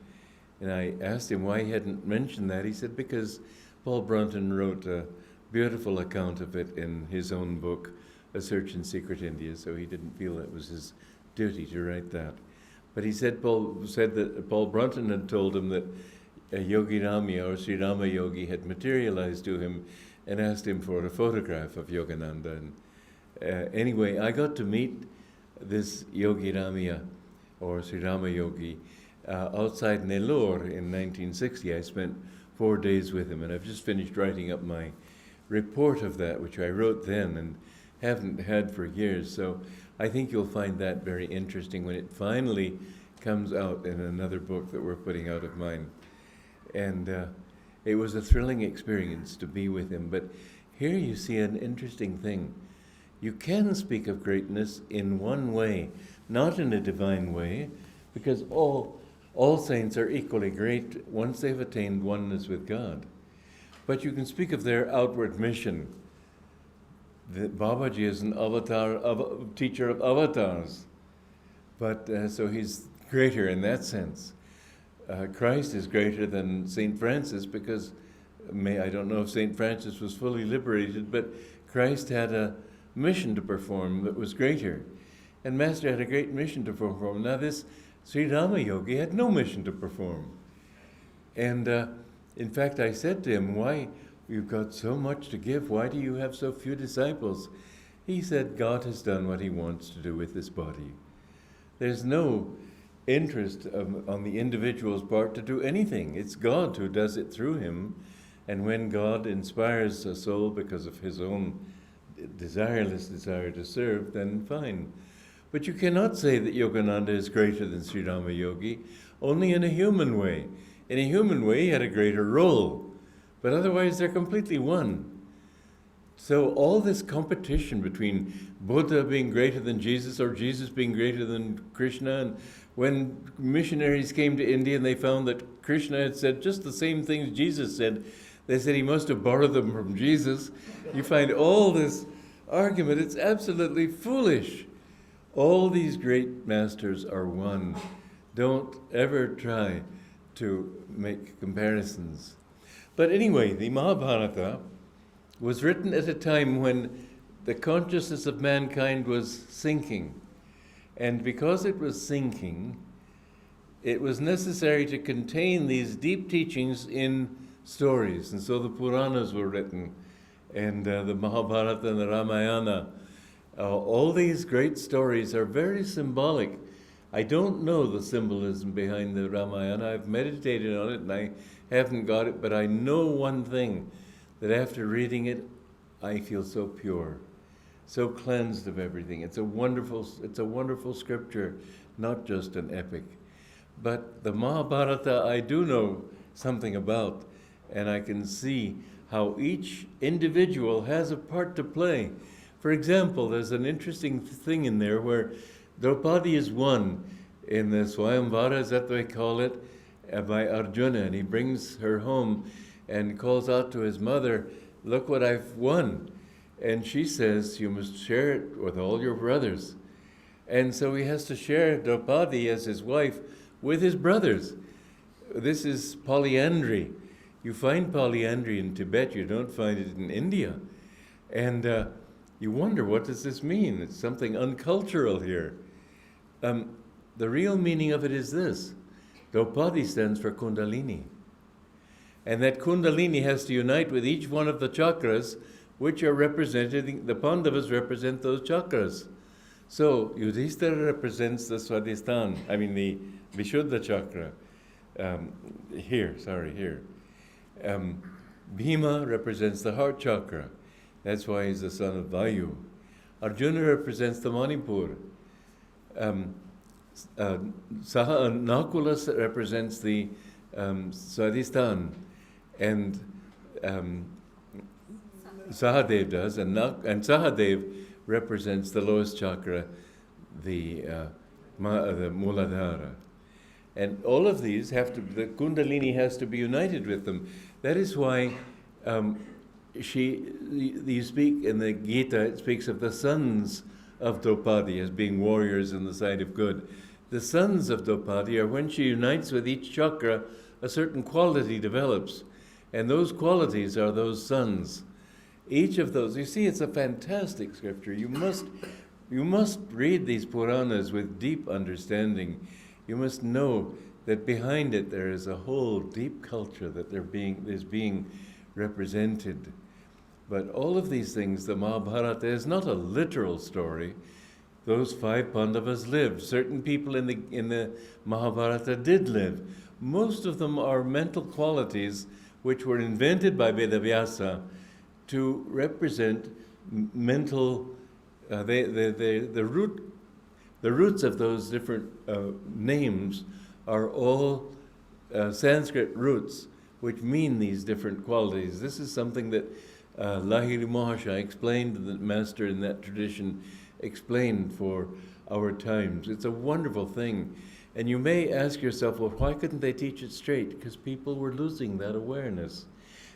And I asked him why he hadn't mentioned that. He said, because Paul Brunton wrote a beautiful account of it in his own book, A Search in Secret India, so he didn't feel it was his duty to write that. But he said that Paul Brunton had told him that Yogi Ramya, or Sri Rama Yogi, had materialized to him and asked him for a photograph of Yogananda. And anyway, I got to meet this Yogi Ramya, or Sri Rama Yogi, outside Nellore in 1960. I spent 4 days with him, and I've just finished writing up my report of that, which I wrote then and haven't had for years. So I think you'll find that very interesting when it finally comes out in another book that we're putting out of mine. And it was a thrilling experience to be with him. But here you see an interesting thing. You can speak of greatness in one way, not in a divine way, because all saints are equally great once they've attained oneness with God. But you can speak of their outward mission. Babaji is an teacher of avatars, but so he's greater in that sense. Christ is greater than St. Francis, because I don't know if St. Francis was fully liberated, but Christ had a mission to perform that was greater. And Master had a great mission to perform. Now this Sri Rama Yogi had no mission to perform. And in fact, I said to him, why, you've got so much to give, why do you have so few disciples? He said, God has done what he wants to do with this body. There's no interest on the individual's part to do anything. It's God who does it through him. And when God inspires a soul because of his own desireless desire to serve, then fine. But you cannot say that Yogananda is greater than Sri Rama Yogi, only in a human way. In a human way, he had a greater role, but otherwise they're completely one. So all this competition between Buddha being greater than Jesus, or Jesus being greater than Krishna, and when missionaries came to India and they found that Krishna had said just the same things Jesus said, they said he must have borrowed them from Jesus. You find all this argument. It's absolutely foolish. All these great masters are one. Don't ever try to make comparisons. But anyway, the Mahabharata was written at a time when the consciousness of mankind was sinking. And because it was sinking, it was necessary to contain these deep teachings in stories. And so the Puranas were written, and the Mahabharata and the Ramayana. All these great stories are very symbolic. I don't know the symbolism behind the Ramayana. I've meditated on it and I haven't got it, but I know one thing, that after reading it, I feel so pure, so cleansed of everything. It's a wonderful scripture, not just an epic. But the Mahabharata I do know something about, and I can see how each individual has a part to play. For example, there's an interesting thing in there where Draupadi is won in the Swayamvara, is that what they call it, by Arjuna, and he brings her home and calls out to his mother, "Look what I've won." And she says, "You must share it with all your brothers." And so he has to share Draupadi as his wife with his brothers. This is polyandry. You find polyandry in Tibet, you don't find it in India. And you wonder, what does this mean? It's something uncultural here. The real meaning of it is this. Draupadi stands for Kundalini. And that Kundalini has to unite with each one of the chakras, which are represented, the Pandavas represent those chakras. So Yudhishthira represents the Swadhisthana, the Vishuddha chakra. Here. Bhima represents the heart chakra. That's why he's the son of Vayu. Arjuna represents the Manipur. Nakula represents the Swadhisthana. And Sahadev does, and Sahadev represents the lowest chakra, the Muladhara. And all of these the Kundalini has to be united with them. That is why you speak in the Gita, it speaks of the sons of Draupadi as being warriors in the side of good. The sons of Draupadi are when she unites with each chakra, a certain quality develops. And those qualities are those sons. Each of those, you see, it's a fantastic scripture. You must read these Puranas with deep understanding. You must know that behind it there is a whole deep culture that is being represented. But all of these things, the Mahabharata is not a literal story. Those 5 Pandavas lived. Certain people in the Mahabharata did live. Most of them are mental qualities which were invented by Vedavyasa to represent mental, the roots of those different names are all Sanskrit roots, which mean these different qualities. This is something that Lahiri Mahasaya explained, the master in that tradition explained for our times. It's a wonderful thing. And you may ask yourself, well, why couldn't they teach it straight? Because people were losing that awareness.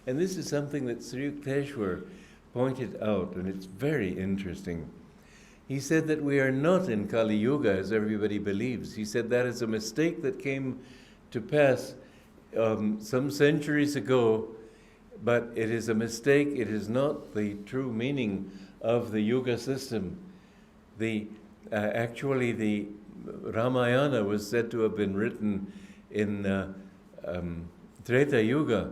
And this is something that Sri Yukteswar pointed out, and it's very interesting. He said that we are not in Kali Yuga, as everybody believes. He said that is a mistake that came to pass some centuries ago, but it is a mistake. It is not the true meaning of the Yuga system. Actually, the Ramayana was said to have been written in Treta Yuga.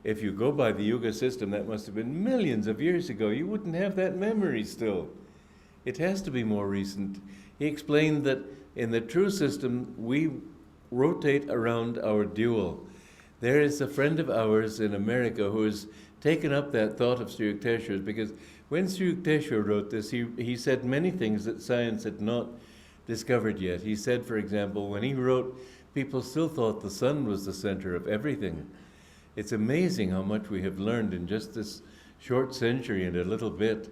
If you go by the Yuga system, that must have been millions of years ago. You wouldn't have that memory still. It has to be more recent. He explained that in the true system, we rotate around our dual. There is a friend of ours in America who has taken up that thought of Sri Yukteswar's, because when Sri Yukteswar wrote this, he said many things that science had not discovered yet. He said, for example, when he wrote, people still thought the sun was the center of everything. It's amazing how much we have learned in just this short century and a little bit,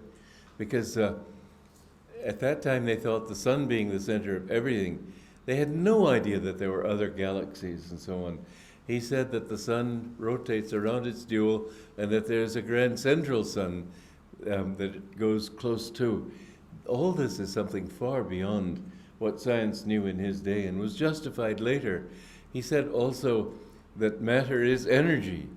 because at that time they thought the sun being the center of everything. They had no idea that there were other galaxies and so on. He said that the sun rotates around its dual and that there's a grand central sun that it goes close to. All this is something far beyond what science knew in his day and was justified later. He said also that matter is energy,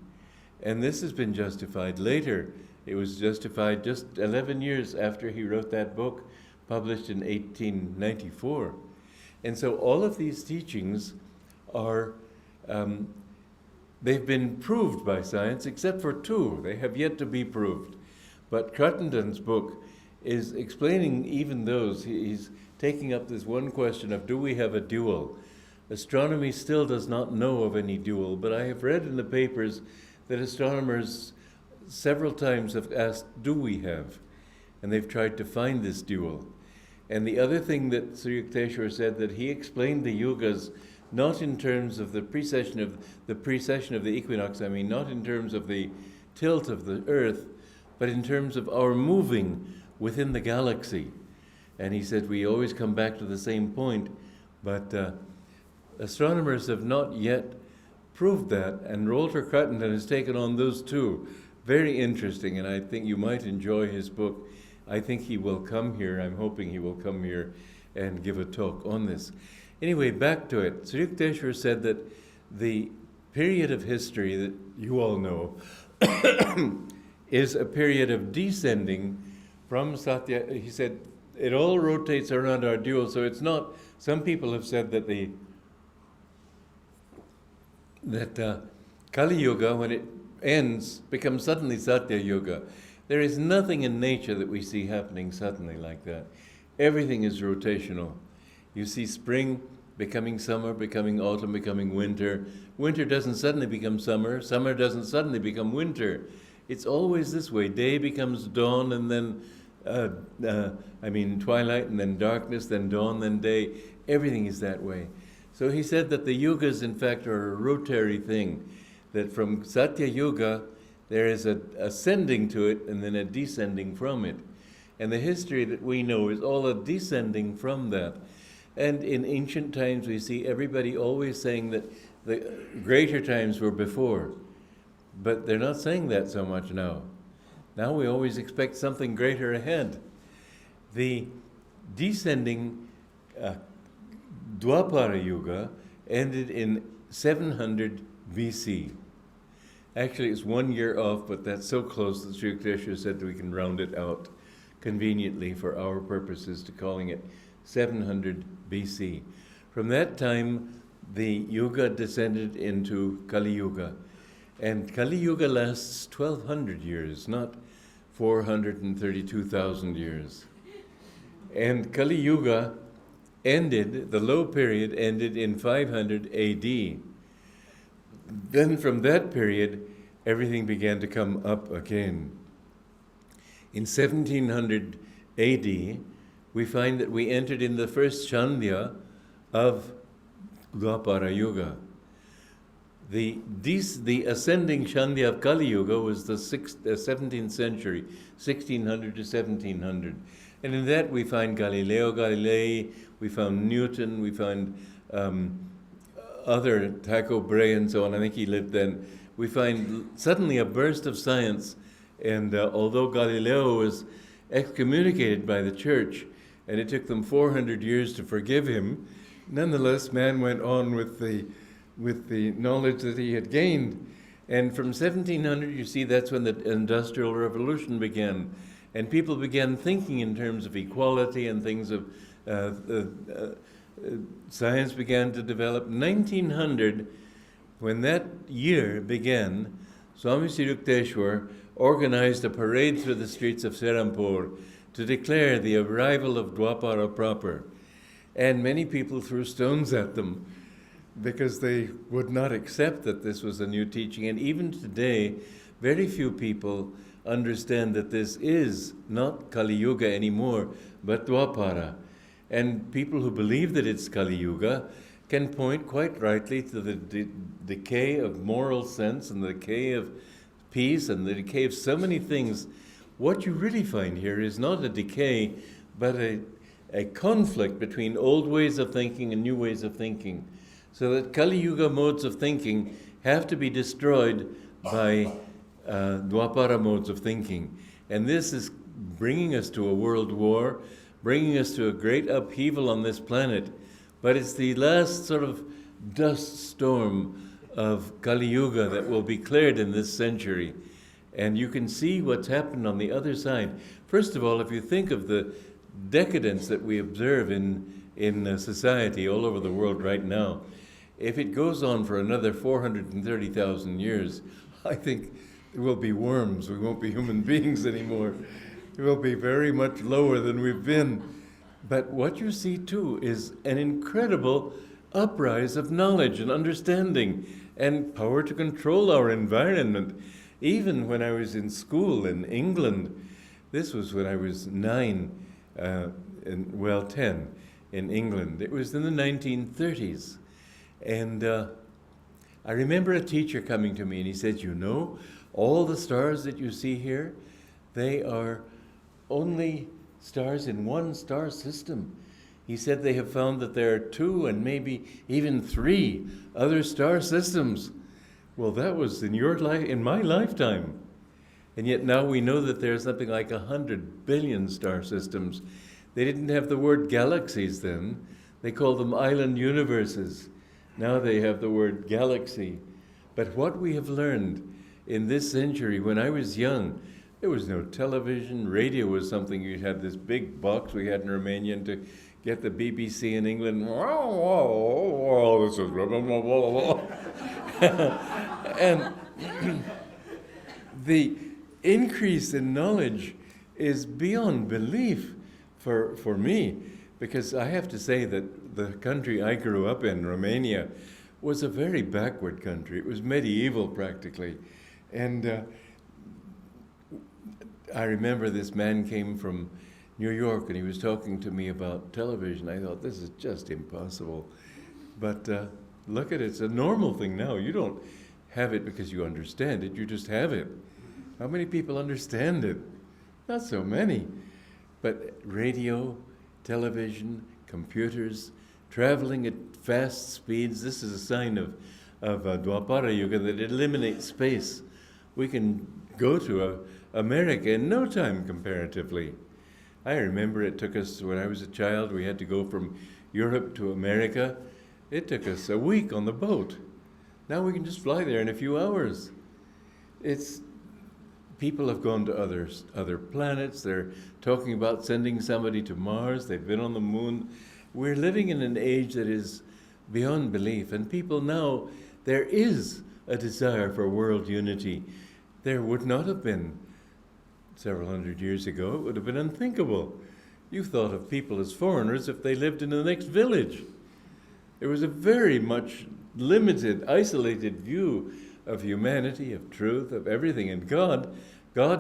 and this has been justified later. It was justified just 11 years after he wrote that book, published in 1894. And so all of these teachings are, they've been proved by science, except for 2. They have yet to be proved. But Crittenden's book is explaining even those. He's taking up this one question of, do we have a dual? Astronomy still does not know of any dual, but I have read in the papers that astronomers several times have asked, do we have? and they've tried to find this dual. And the other thing that Sri Yukteswar said, that he explained the yugas not in terms of the precession of the equinox, I mean, not in terms of the tilt of the earth, but in terms of our moving within the galaxy. And he said we always come back to the same point, but astronomers have not yet proved that, and Walter Crittenden has taken on those two. Very interesting, and I think you might enjoy his book. I think he will come here. I'm hoping he will come here and give a talk on this. Anyway, back to it. Sri Yukteswar said that the period of history that you all know is a period of descending from Satya. He said it all rotates around our dual, so it's not. Some people have said that Kali Yuga, when it ends, becomes suddenly Satya Yuga. There is nothing in nature that we see happening suddenly like that. Everything is rotational. You see spring becoming summer, becoming autumn, becoming winter. Winter doesn't suddenly become summer. Summer doesn't suddenly become winter. It's always this way. Day becomes dawn, and then twilight, and then darkness, then dawn, then day. Everything is that way. So he said that the yugas, in fact, are a rotary thing, that from Satya Yuga, there is a ascending to it and then a descending from it. And the history that we know is all a descending from that. And in ancient times, we see everybody always saying that the greater times were before. But they're not saying that so much now. Now we always expect something greater ahead. The descending Dwarpara Yuga ended in 700 BC. Actually, it's 1 year off, but that's so close that Sri Yukteswar said that we can round it out conveniently for our purposes to calling it 700 BC. From that time, the Yuga descended into Kali Yuga. And Kali Yuga lasts 1,200 years, not 432,000 years. And Kali Yuga ended, the low period ended in 500 AD. Then from that period, everything began to come up again. In 1700 AD, we find that we entered in the first Chandya of Dwapara Yuga. The ascending Chandya of Kali Yuga was the 17th century, 1600 to 1700. And in that we find Galileo Galilei, we found Newton, we found other Tycho Brahe and so on. I think he lived then. We find suddenly a burst of science, and although Galileo was excommunicated by the church, and it took them 400 years to forgive him, nonetheless, man went on with the knowledge that he had gained. And from 1700, you see, that's when the Industrial Revolution began, and people began thinking in terms of equality and things of science began to develop. 1900, when that year began, Swami Sri Yukteswar organized a parade through the streets of Serampore to declare the arrival of Dwapara proper. And many people threw stones at them because they would not accept that this was a new teaching. And even today, very few people understand that this is not Kali Yuga anymore, but Dwapara. And people who believe that it's Kali Yuga can point quite rightly to the decay of moral sense and the decay of peace and the decay of so many things. What you really find here is not a decay, but a conflict between old ways of thinking and new ways of thinking. So that Kali Yuga modes of thinking have to be destroyed by Dwapara modes of thinking. And this is bringing us to a world war, bringing us to a great upheaval on this planet. But it's the last sort of dust storm of Kali Yuga that will be cleared in this century. And you can see what's happened on the other side. First of all, if you think of the decadence that we observe in society all over the world right now, if it goes on for another 430,000 years, I think there will be worms. We won't be human beings anymore. It will be very much lower than we've been. But what you see too is an incredible uprise of knowledge and understanding and power to control our environment. Even when I was in school in England, This was when I was 10 in England. It was in the 1930s. And I remember a teacher coming to me and he said, you know, all the stars that you see here, they are only stars in one star system. He said they have found that there are 2 and maybe even 3 other star systems. Well, that was in my lifetime. And yet now we know that there's something like 100 billion star systems. They didn't have the word galaxies then. They called them island universes. Now they have the word galaxy. But what we have learned in this century, when I was young, there was no television. Radio was something, you had this big box we had in Romania to get the BBC in England. This is and the increase in knowledge is beyond belief for me, because I have to say that the country I grew up in, Romania, was a very backward country. It was medieval practically. And I remember this man came from New York and he was talking to me about television. I thought, this is just impossible. But look at it, it's a normal thing now. You don't have it because you understand it, you just have it. How many people understand it? Not so many. But radio, television, computers, traveling at fast speeds, this is a sign of Dwarpara Yuga, that it eliminates space. We can go to America in no time comparatively. I remember it took us, when I was a child, we had to go from Europe to America. It took us a week on the boat. Now we can just fly there in a few hours. People have gone to other planets. They're talking about sending somebody to Mars. They've been on the moon. We're living in an age that is beyond belief. And people now, there is a desire for world unity. There would not have been several hundred years ago. It would have been unthinkable. You thought of people as foreigners if they lived in the next village. There was a very much limited, isolated view of humanity, of truth, of everything. And God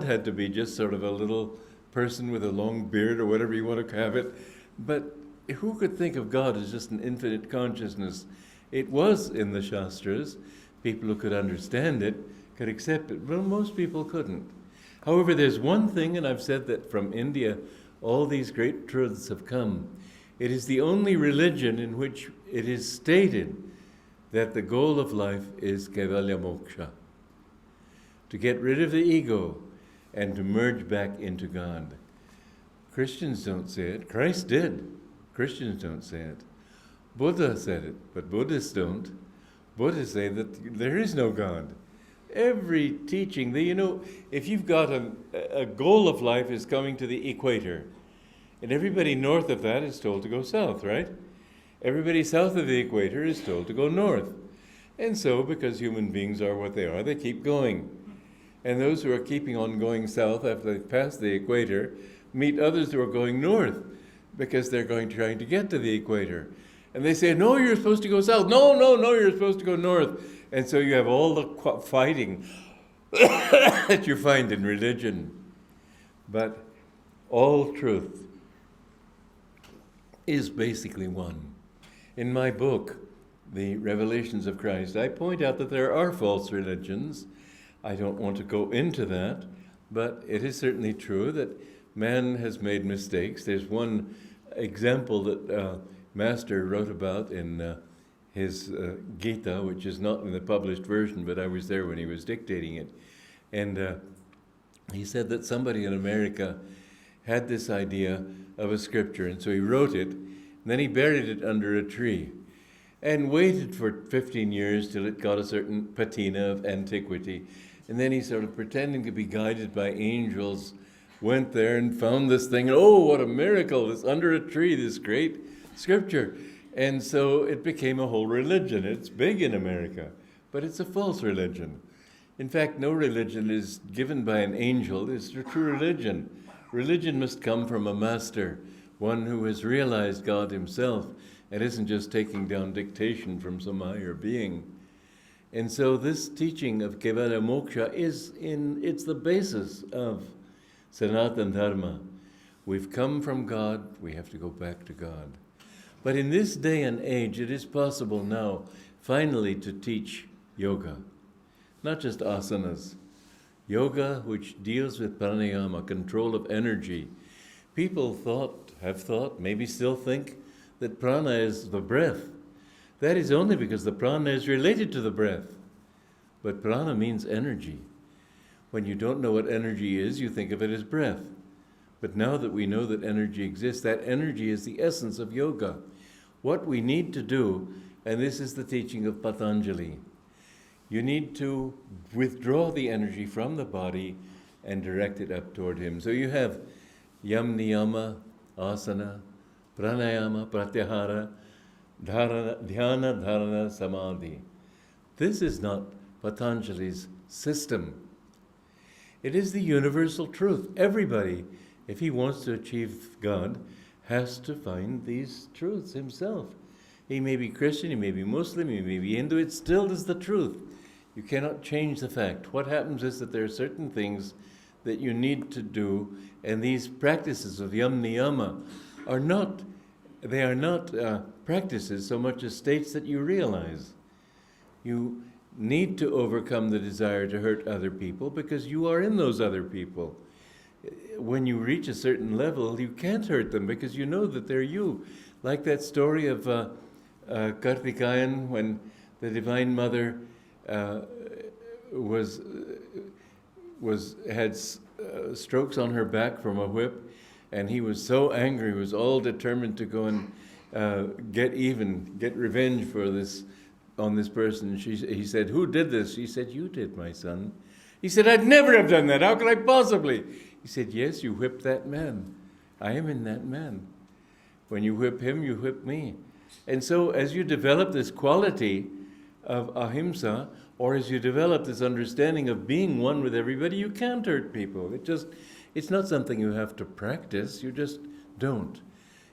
had to be just sort of a little person with a long beard or whatever you want to have it. But who could think of God as just an infinite consciousness? It was in the Shastras. People who could understand it could accept it. Well, most people couldn't. However, there's one thing, and I've said that from India, all these great truths have come. It is the only religion in which it is stated that the goal of life is Kaivalya Moksha, to get rid of the ego and to merge back into God. Christians don't say it. Christ did. Christians don't say it. Buddha said it, but Buddhists don't. Buddhists say that there is no God. Every teaching, if you've got a goal of life is coming to the equator, and everybody north of that is told to go south, right? Everybody south of the equator is told to go north. And so, because human beings are what they are, they keep going. And those who are keeping on going south after they've passed the equator meet others who are going north because they're trying to get to the equator. And they say, no, you're supposed to go south. No, you're supposed to go north. And so you have all the fighting that you find in religion. But all truth is basically one. In my book, The Revelations of Christ, I point out that there are false religions. I don't want to go into that, but it is certainly true that man has made mistakes. There's one example that Master wrote about in his Gita, which is not in the published version, but I was there when he was dictating it. And he said that somebody in America had this idea of a scripture, and so he wrote it, and then he buried it under a tree and waited for 15 years till it got a certain patina of antiquity. And then he sort of, pretending to be guided by angels, went there and found this thing. Oh, what a miracle! It's under a tree, this great scripture. And so it became a whole religion. It's big in America, but it's a false religion. In fact, no religion is given by an angel. It's a true religion. Religion must come from a master, one who has realized God himself and isn't just taking down dictation from some higher being. And so this teaching of Kaivalya Moksha it's the basis of Sanatana Dharma. We've come from God, we have to go back to God. But in this day and age, it is possible now, finally, to teach yoga. Not just asanas. Yoga, which deals with pranayama, control of energy. People have thought, maybe still think, that prana is the breath. That is only because the prana is related to the breath. But prana means energy. When you don't know what energy is, you think of it as breath. But now that we know that energy exists, that energy is the essence of yoga. What we need to do, and this is the teaching of Patanjali, you need to withdraw the energy from the body and direct it up toward him. So you have yam niyama, asana, pranayama, pratyahara, dhyana, dharana, samadhi. This is not Patanjali's system. It is the universal truth. Everybody, if he wants to achieve God, has to find these truths himself. He may be Christian, he may be Muslim, he may be Hindu, it still is the truth. You cannot change the fact. What happens is that there are certain things that you need to do, and these practices of yam niyama are not practices so much as states that you realize. You need to overcome the desire to hurt other people because you are in those other people. When you reach a certain level, you can't hurt them because you know that they're you. Like that story of Kartikayan when the Divine Mother had strokes on her back from a whip, and he was so angry, he was all determined to go and get revenge on this person. He said, "Who did this?" She said, "You did, my son." He said, "I'd never have done that. How could I possibly?" He said, "Yes, you whipped that man. I am in that man. When you whip him, you whip me." And so as you develop this quality of ahimsa, or as you develop this understanding of being one with everybody, you can't hurt people. It's not something you have to practice. You just don't.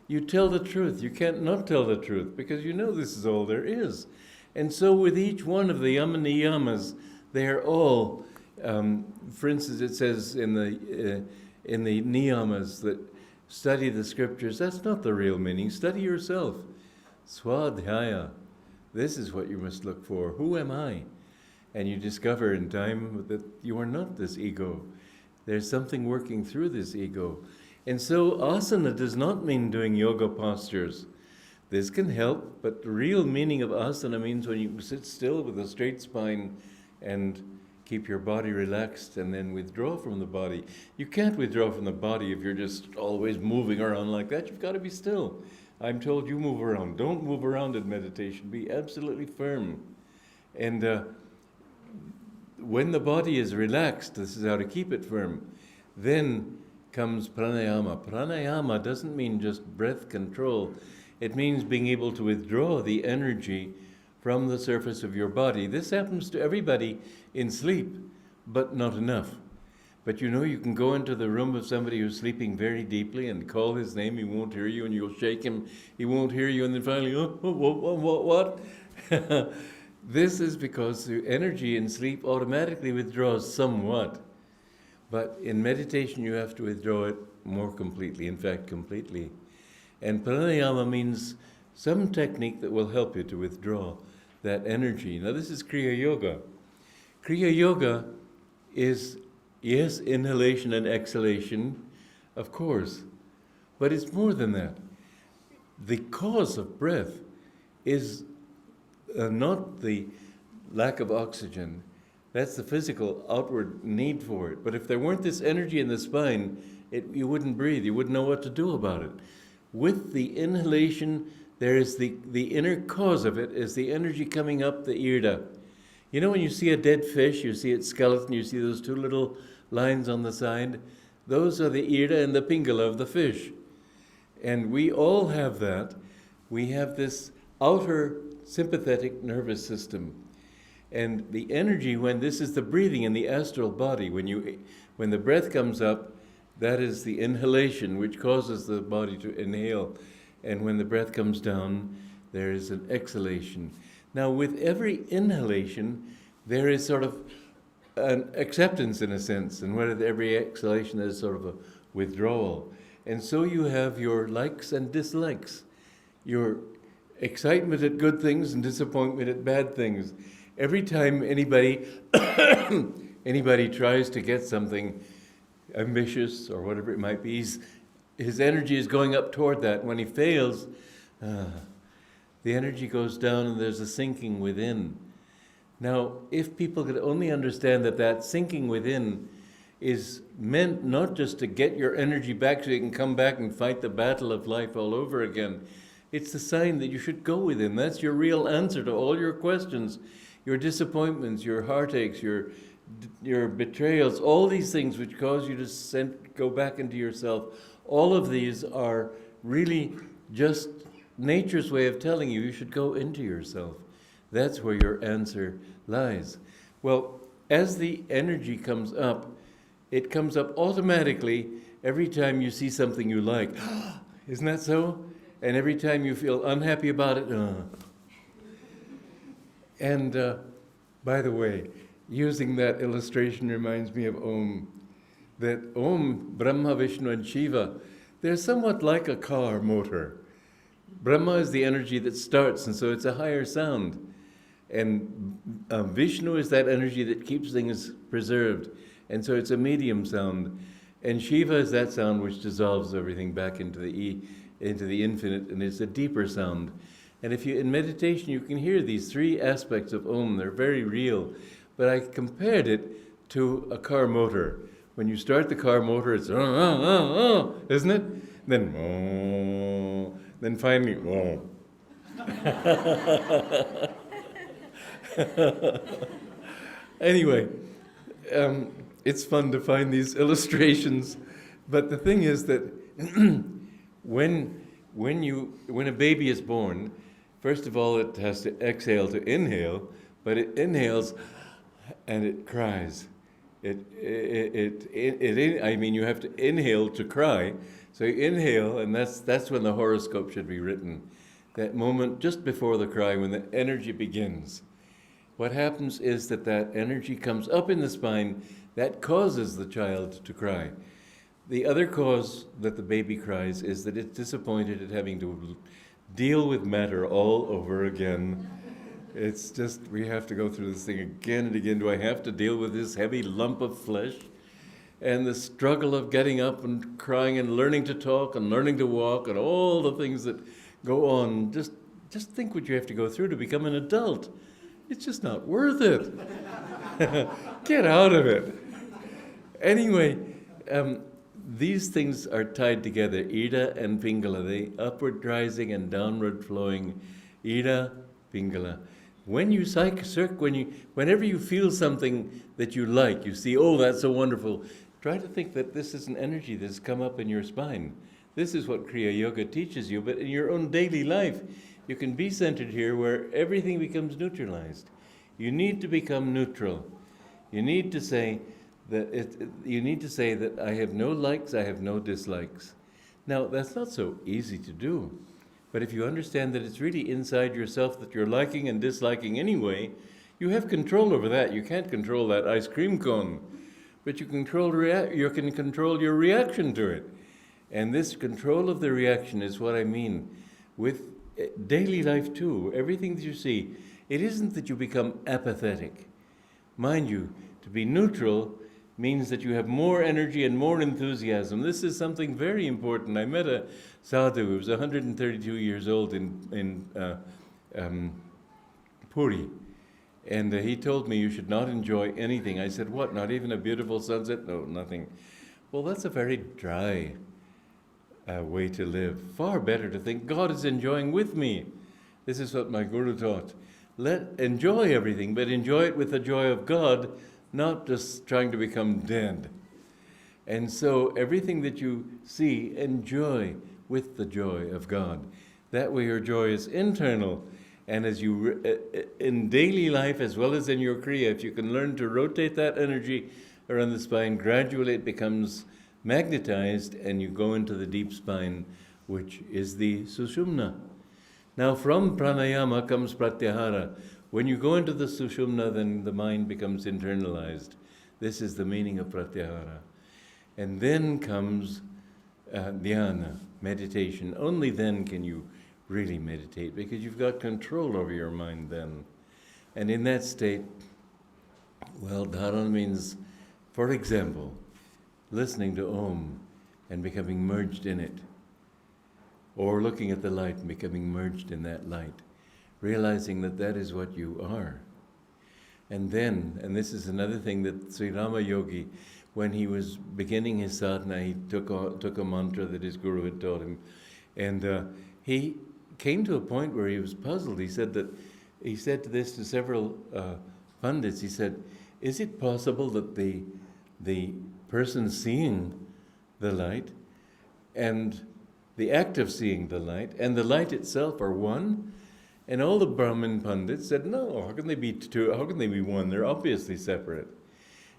You tell the truth. You can't not tell the truth because you know this is all there is. And so with each one of the yama niyamas, they are all, for instance, it says in the niyamas that study the scriptures. That's not the real meaning. Study yourself. Swadhyaya. This is what you must look for. Who am I? And you discover in time that you are not this ego. There's something working through this ego. And so asana does not mean doing yoga postures. This can help, but the real meaning of asana means when you sit still with a straight spine and keep your body relaxed and then withdraw from the body. You can't withdraw from the body if you're just always moving around like that. You've got to be still. I'm told you move around. Don't move around in meditation. Be absolutely firm. And when the body is relaxed, this is how to keep it firm, then comes pranayama. Pranayama doesn't mean just breath control. It means being able to withdraw the energy from the surface of your body. This happens to everybody in sleep, but not enough. But you know, you can go into the room of somebody who's sleeping very deeply and call his name, he won't hear you, and you'll shake him, he won't hear you, and then finally, what? This is because the energy in sleep automatically withdraws somewhat. But in meditation, you have to withdraw it more completely, in fact, completely. And pranayama means some technique that will help you to withdraw that energy. Now, this is Kriya Yoga. Kriya Yoga is, yes, inhalation and exhalation, of course, but it's more than that. The cause of breath is not the lack of oxygen. That's the physical outward need for it. But if there weren't this energy in the spine, you wouldn't breathe. You wouldn't know what to do about it. With the inhalation, there is the inner cause of it is the energy coming up the irda. You know when you see a dead fish, you see its skeleton, you see those two little lines on the side? Those are the irda and the pingala of the fish. And we all have that. We have this outer sympathetic nervous system. And the energy, when this is the breathing in the astral body, when the breath comes up, that is the inhalation, which causes the body to inhale. And when the breath comes down, there is an exhalation. Now, with every inhalation, there is sort of an acceptance in a sense, and with every exhalation is sort of a withdrawal. And so you have your likes and dislikes, your excitement at good things and disappointment at bad things. Every time anybody tries to get something ambitious or whatever it might be, his energy is going up toward that. When he fails, the energy goes down and there's a sinking within. Now, if people could only understand that that sinking within is meant not just to get your energy back so you can come back and fight the battle of life all over again. It's the sign that you should go within. That's your real answer to all your questions, your disappointments, your heartaches, your betrayals, all these things which cause you to go back into yourself. All of these are really just nature's way of telling you should go into yourself. That's where your answer lies. Well, as the energy comes up, it comes up automatically every time you see something you like. Isn't that so? And every time you feel unhappy about it. And by the way, using that illustration reminds me of Om. That Om, Brahma, Vishnu, and Shiva, they're somewhat like a car motor. Brahma is the energy that starts, and so it's a higher sound. And Vishnu is that energy that keeps things preserved, and so it's a medium sound. And Shiva is that sound which dissolves everything back into the infinite, and it's a deeper sound. And if you, in meditation, you can hear these three aspects of Om. They're very real. But I compared it to a car motor. When you start the car motor, it's isn't it? Then finally, Anyway, it's fun to find these illustrations, but the thing is that when a baby is born, first of all it has to exhale to inhale, but it inhales and it cries. You have to inhale to cry. So you inhale, and that's when the horoscope should be written. That moment just before the cry, when the energy begins. What happens is that energy comes up in the spine, that causes the child to cry. The other cause that the baby cries is that it's disappointed at having to deal with matter all over again. It's just, we have to go through this thing again and again. Do I have to deal with this heavy lump of flesh? And the struggle of getting up and crying and learning to talk and learning to walk and all the things that go on. Just think what you have to go through to become an adult. It's just not worth it. Get out of it. Anyway, these things are tied together, Ida and Pingala, the upward rising and downward flowing, Ida, Pingala. Whenever you feel something that you like, you see, oh, that's so wonderful, try to think that this is an energy that's come up in your spine. This is what Kriya Yoga teaches you, but in your own daily life, you can be centered here where everything becomes neutralized. You need to become neutral. You need to say that I have no likes, I have no dislikes. Now, that's not so easy to do. But if you understand that it's really inside yourself that you're liking and disliking anyway, you have control over that. You can't control that ice cream cone, but you can control your reaction to it. And this control of the reaction is what I mean with daily life too. Everything that you see, it isn't that you become apathetic. Mind you, to be neutral means that you have more energy and more enthusiasm. This is something very important. I met a sadhu who was 132 years old in Puri. And he told me you should not enjoy anything. I said, what, not even a beautiful sunset? No, nothing. Well, that's a very dry way to live. Far better to think God is enjoying with me. This is what my guru taught. Enjoy everything, but enjoy it with the joy of God, not just trying to become dead. And so everything that you see, enjoy with the joy of God. That way your joy is internal. And as you, in daily life as well as in your Kriya, if you can learn to rotate that energy around the spine, gradually it becomes magnetized and you go into the deep spine, which is the Sushumna. Now from pranayama comes pratyahara. When you go into the Sushumna, then the mind becomes internalized. This is the meaning of Pratyahara. And then comes dhyana, meditation. Only then can you really meditate, because you've got control over your mind then. And in that state, well, dharana means, for example, listening to Om and becoming merged in it, or looking at the light and becoming merged in that light, realizing that that is what you are. And then, and this is another thing that Sri Rama Yogi, when he was beginning his sadhana, he took a mantra that his guru had taught him, and he came to a point where he was puzzled. He said this to several pundits. He said, is it possible that the person seeing the light and the act of seeing the light and the light itself are one? And all the Brahmin pundits said, no, how can they be two? How can they be one? They're obviously separate.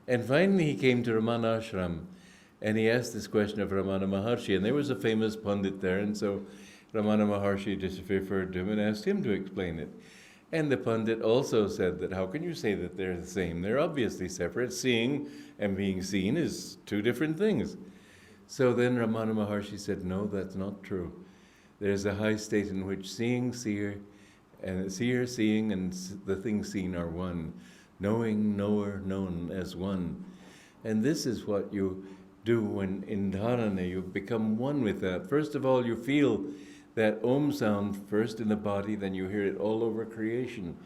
And finally he came to Ramana Ashram, and he asked this question of Ramana Maharshi, and there was a famous pundit there, and so Ramana Maharshi just referred to him and asked him to explain it. And the pundit also said that how can you say that they're the same? They're obviously separate. Seeing and being seen is two different things. So then Ramana Maharshi said, no, that's not true. There's a high state in which seeing, seer, seeing, and the thing seen are one. Knowing, knower, known as one. And this is what you do when in dharana you become one with that. First of all, you feel that Om sound first in the body, then you hear it all over creation.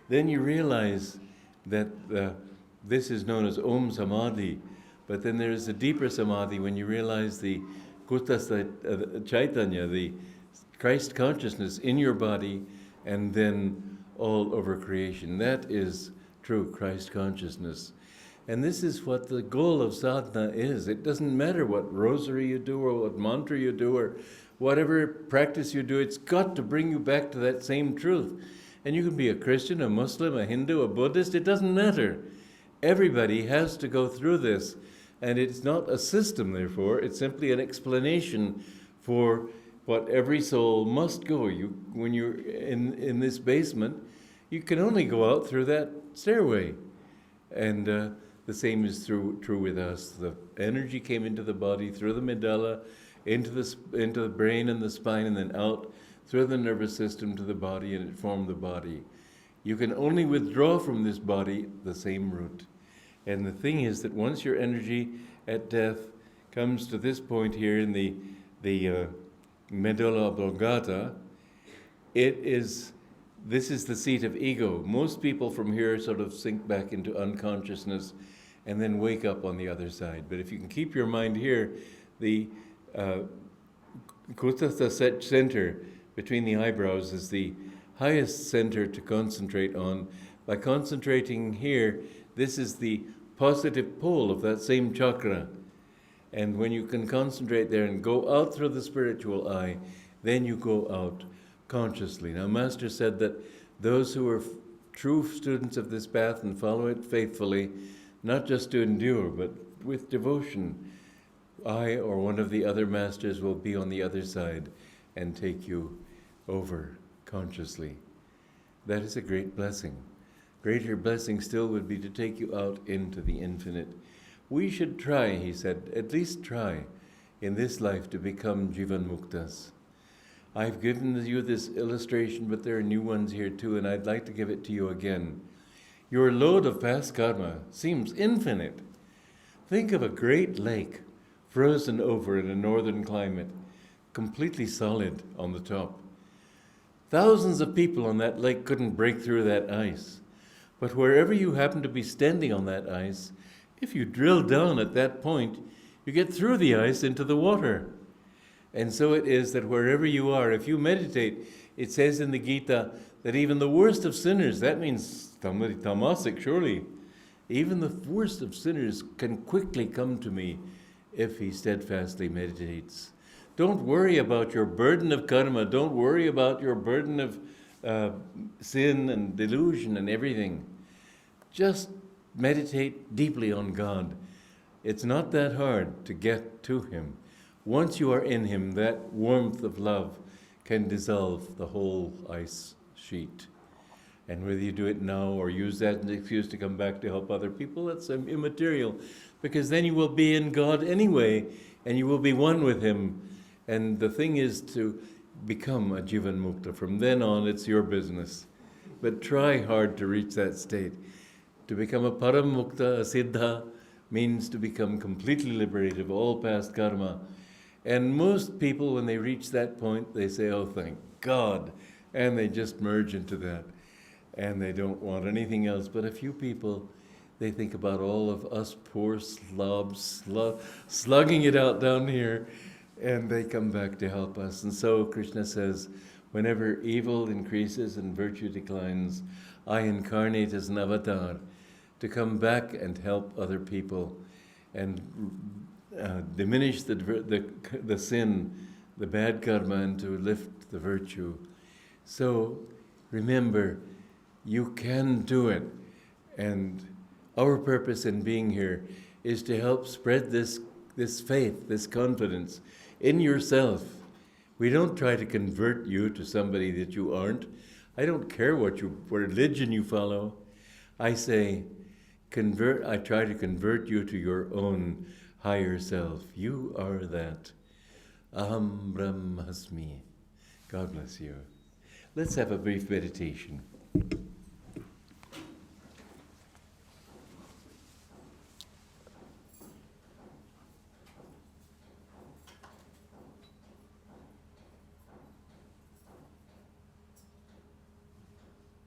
Then you realize that this is known as Om Samadhi, but then there is a deeper Samadhi when you realize the Kuta Chaitanya, the Christ consciousness in your body, and then all over creation. That is true Christ consciousness. And this is what the goal of sadhana is. It doesn't matter what rosary you do or what mantra you do or whatever practice you do, it's got to bring you back to that same truth. And you can be a Christian, a Muslim, a Hindu, a Buddhist, it doesn't matter. Everybody has to go through this. And it's not a system, therefore, it's simply an explanation for what every soul must go. When you're in this basement, you can only go out through that stairway. And the same is true with us. The energy came into the body through the medulla, into the brain and the spine, and then out through the nervous system to the body, and it formed the body. You can only withdraw from this body the same route. And the thing is that once your energy at death comes to this point here in the medulla oblongata, this is the seat of ego. Most people from here sort of sink back into unconsciousness and then wake up on the other side. But if you can keep your mind here, the Kutastha center between the eyebrows is the highest center to concentrate on. By concentrating here, this is the positive pole of that same chakra. And when you can concentrate there and go out through the spiritual eye, then you go out consciously. Now, Master said that those who are true students of this path and follow it faithfully, not just to endure, but with devotion, I or one of the other masters will be on the other side and take you over consciously. That is a great blessing. Greater blessing still would be to take you out into the infinite. We should try, he said, at least try in this life to become Jivan Muktas. I've given you this illustration, but there are new ones here too, and I'd like to give it to you again. Your load of past karma seems infinite. Think of a great lake frozen over in a northern climate, completely solid on the top. Thousands of people on that lake couldn't break through that ice. But wherever you happen to be standing on that ice, if you drill down at that point, you get through the ice into the water. And so it is that wherever you are, if you meditate, it says in the Gita that even the worst of sinners, that means tamasic surely, even the worst of sinners can quickly come to me if he steadfastly meditates. Don't worry about your burden of karma. Don't worry about your burden of sin and delusion and everything. Just meditate deeply on God. It's not that hard to get to him. Once you are in him, that warmth of love can dissolve the whole ice sheet. And whether you do it now or use that as an excuse to come back to help other people, that's immaterial. Because then you will be in God anyway, and you will be one with Him. And the thing is to become a Jivan Mukta. From then on, it's your business. But try hard to reach that state. To become a Param Mukta, a Siddha, means to become completely liberated of all past karma. And most people, when they reach that point, they say, oh, thank God. And they just merge into that. And they don't want anything else. But a few people, they think about all of us poor slobs slugging it out down here, and they come back to help us. And so Krishna says, whenever evil increases and virtue declines, I incarnate as an avatar to come back and help other people and diminish the sin, the bad karma, and to lift the virtue. So remember, you can do it. And our purpose in being here is to help spread this faith, this confidence in yourself. We don't try to convert you to somebody that you aren't. I don't care what religion you follow. I say, I try to convert you to your own higher self. You are that. Aham Brahmasmi. God bless you. Let's have a brief meditation.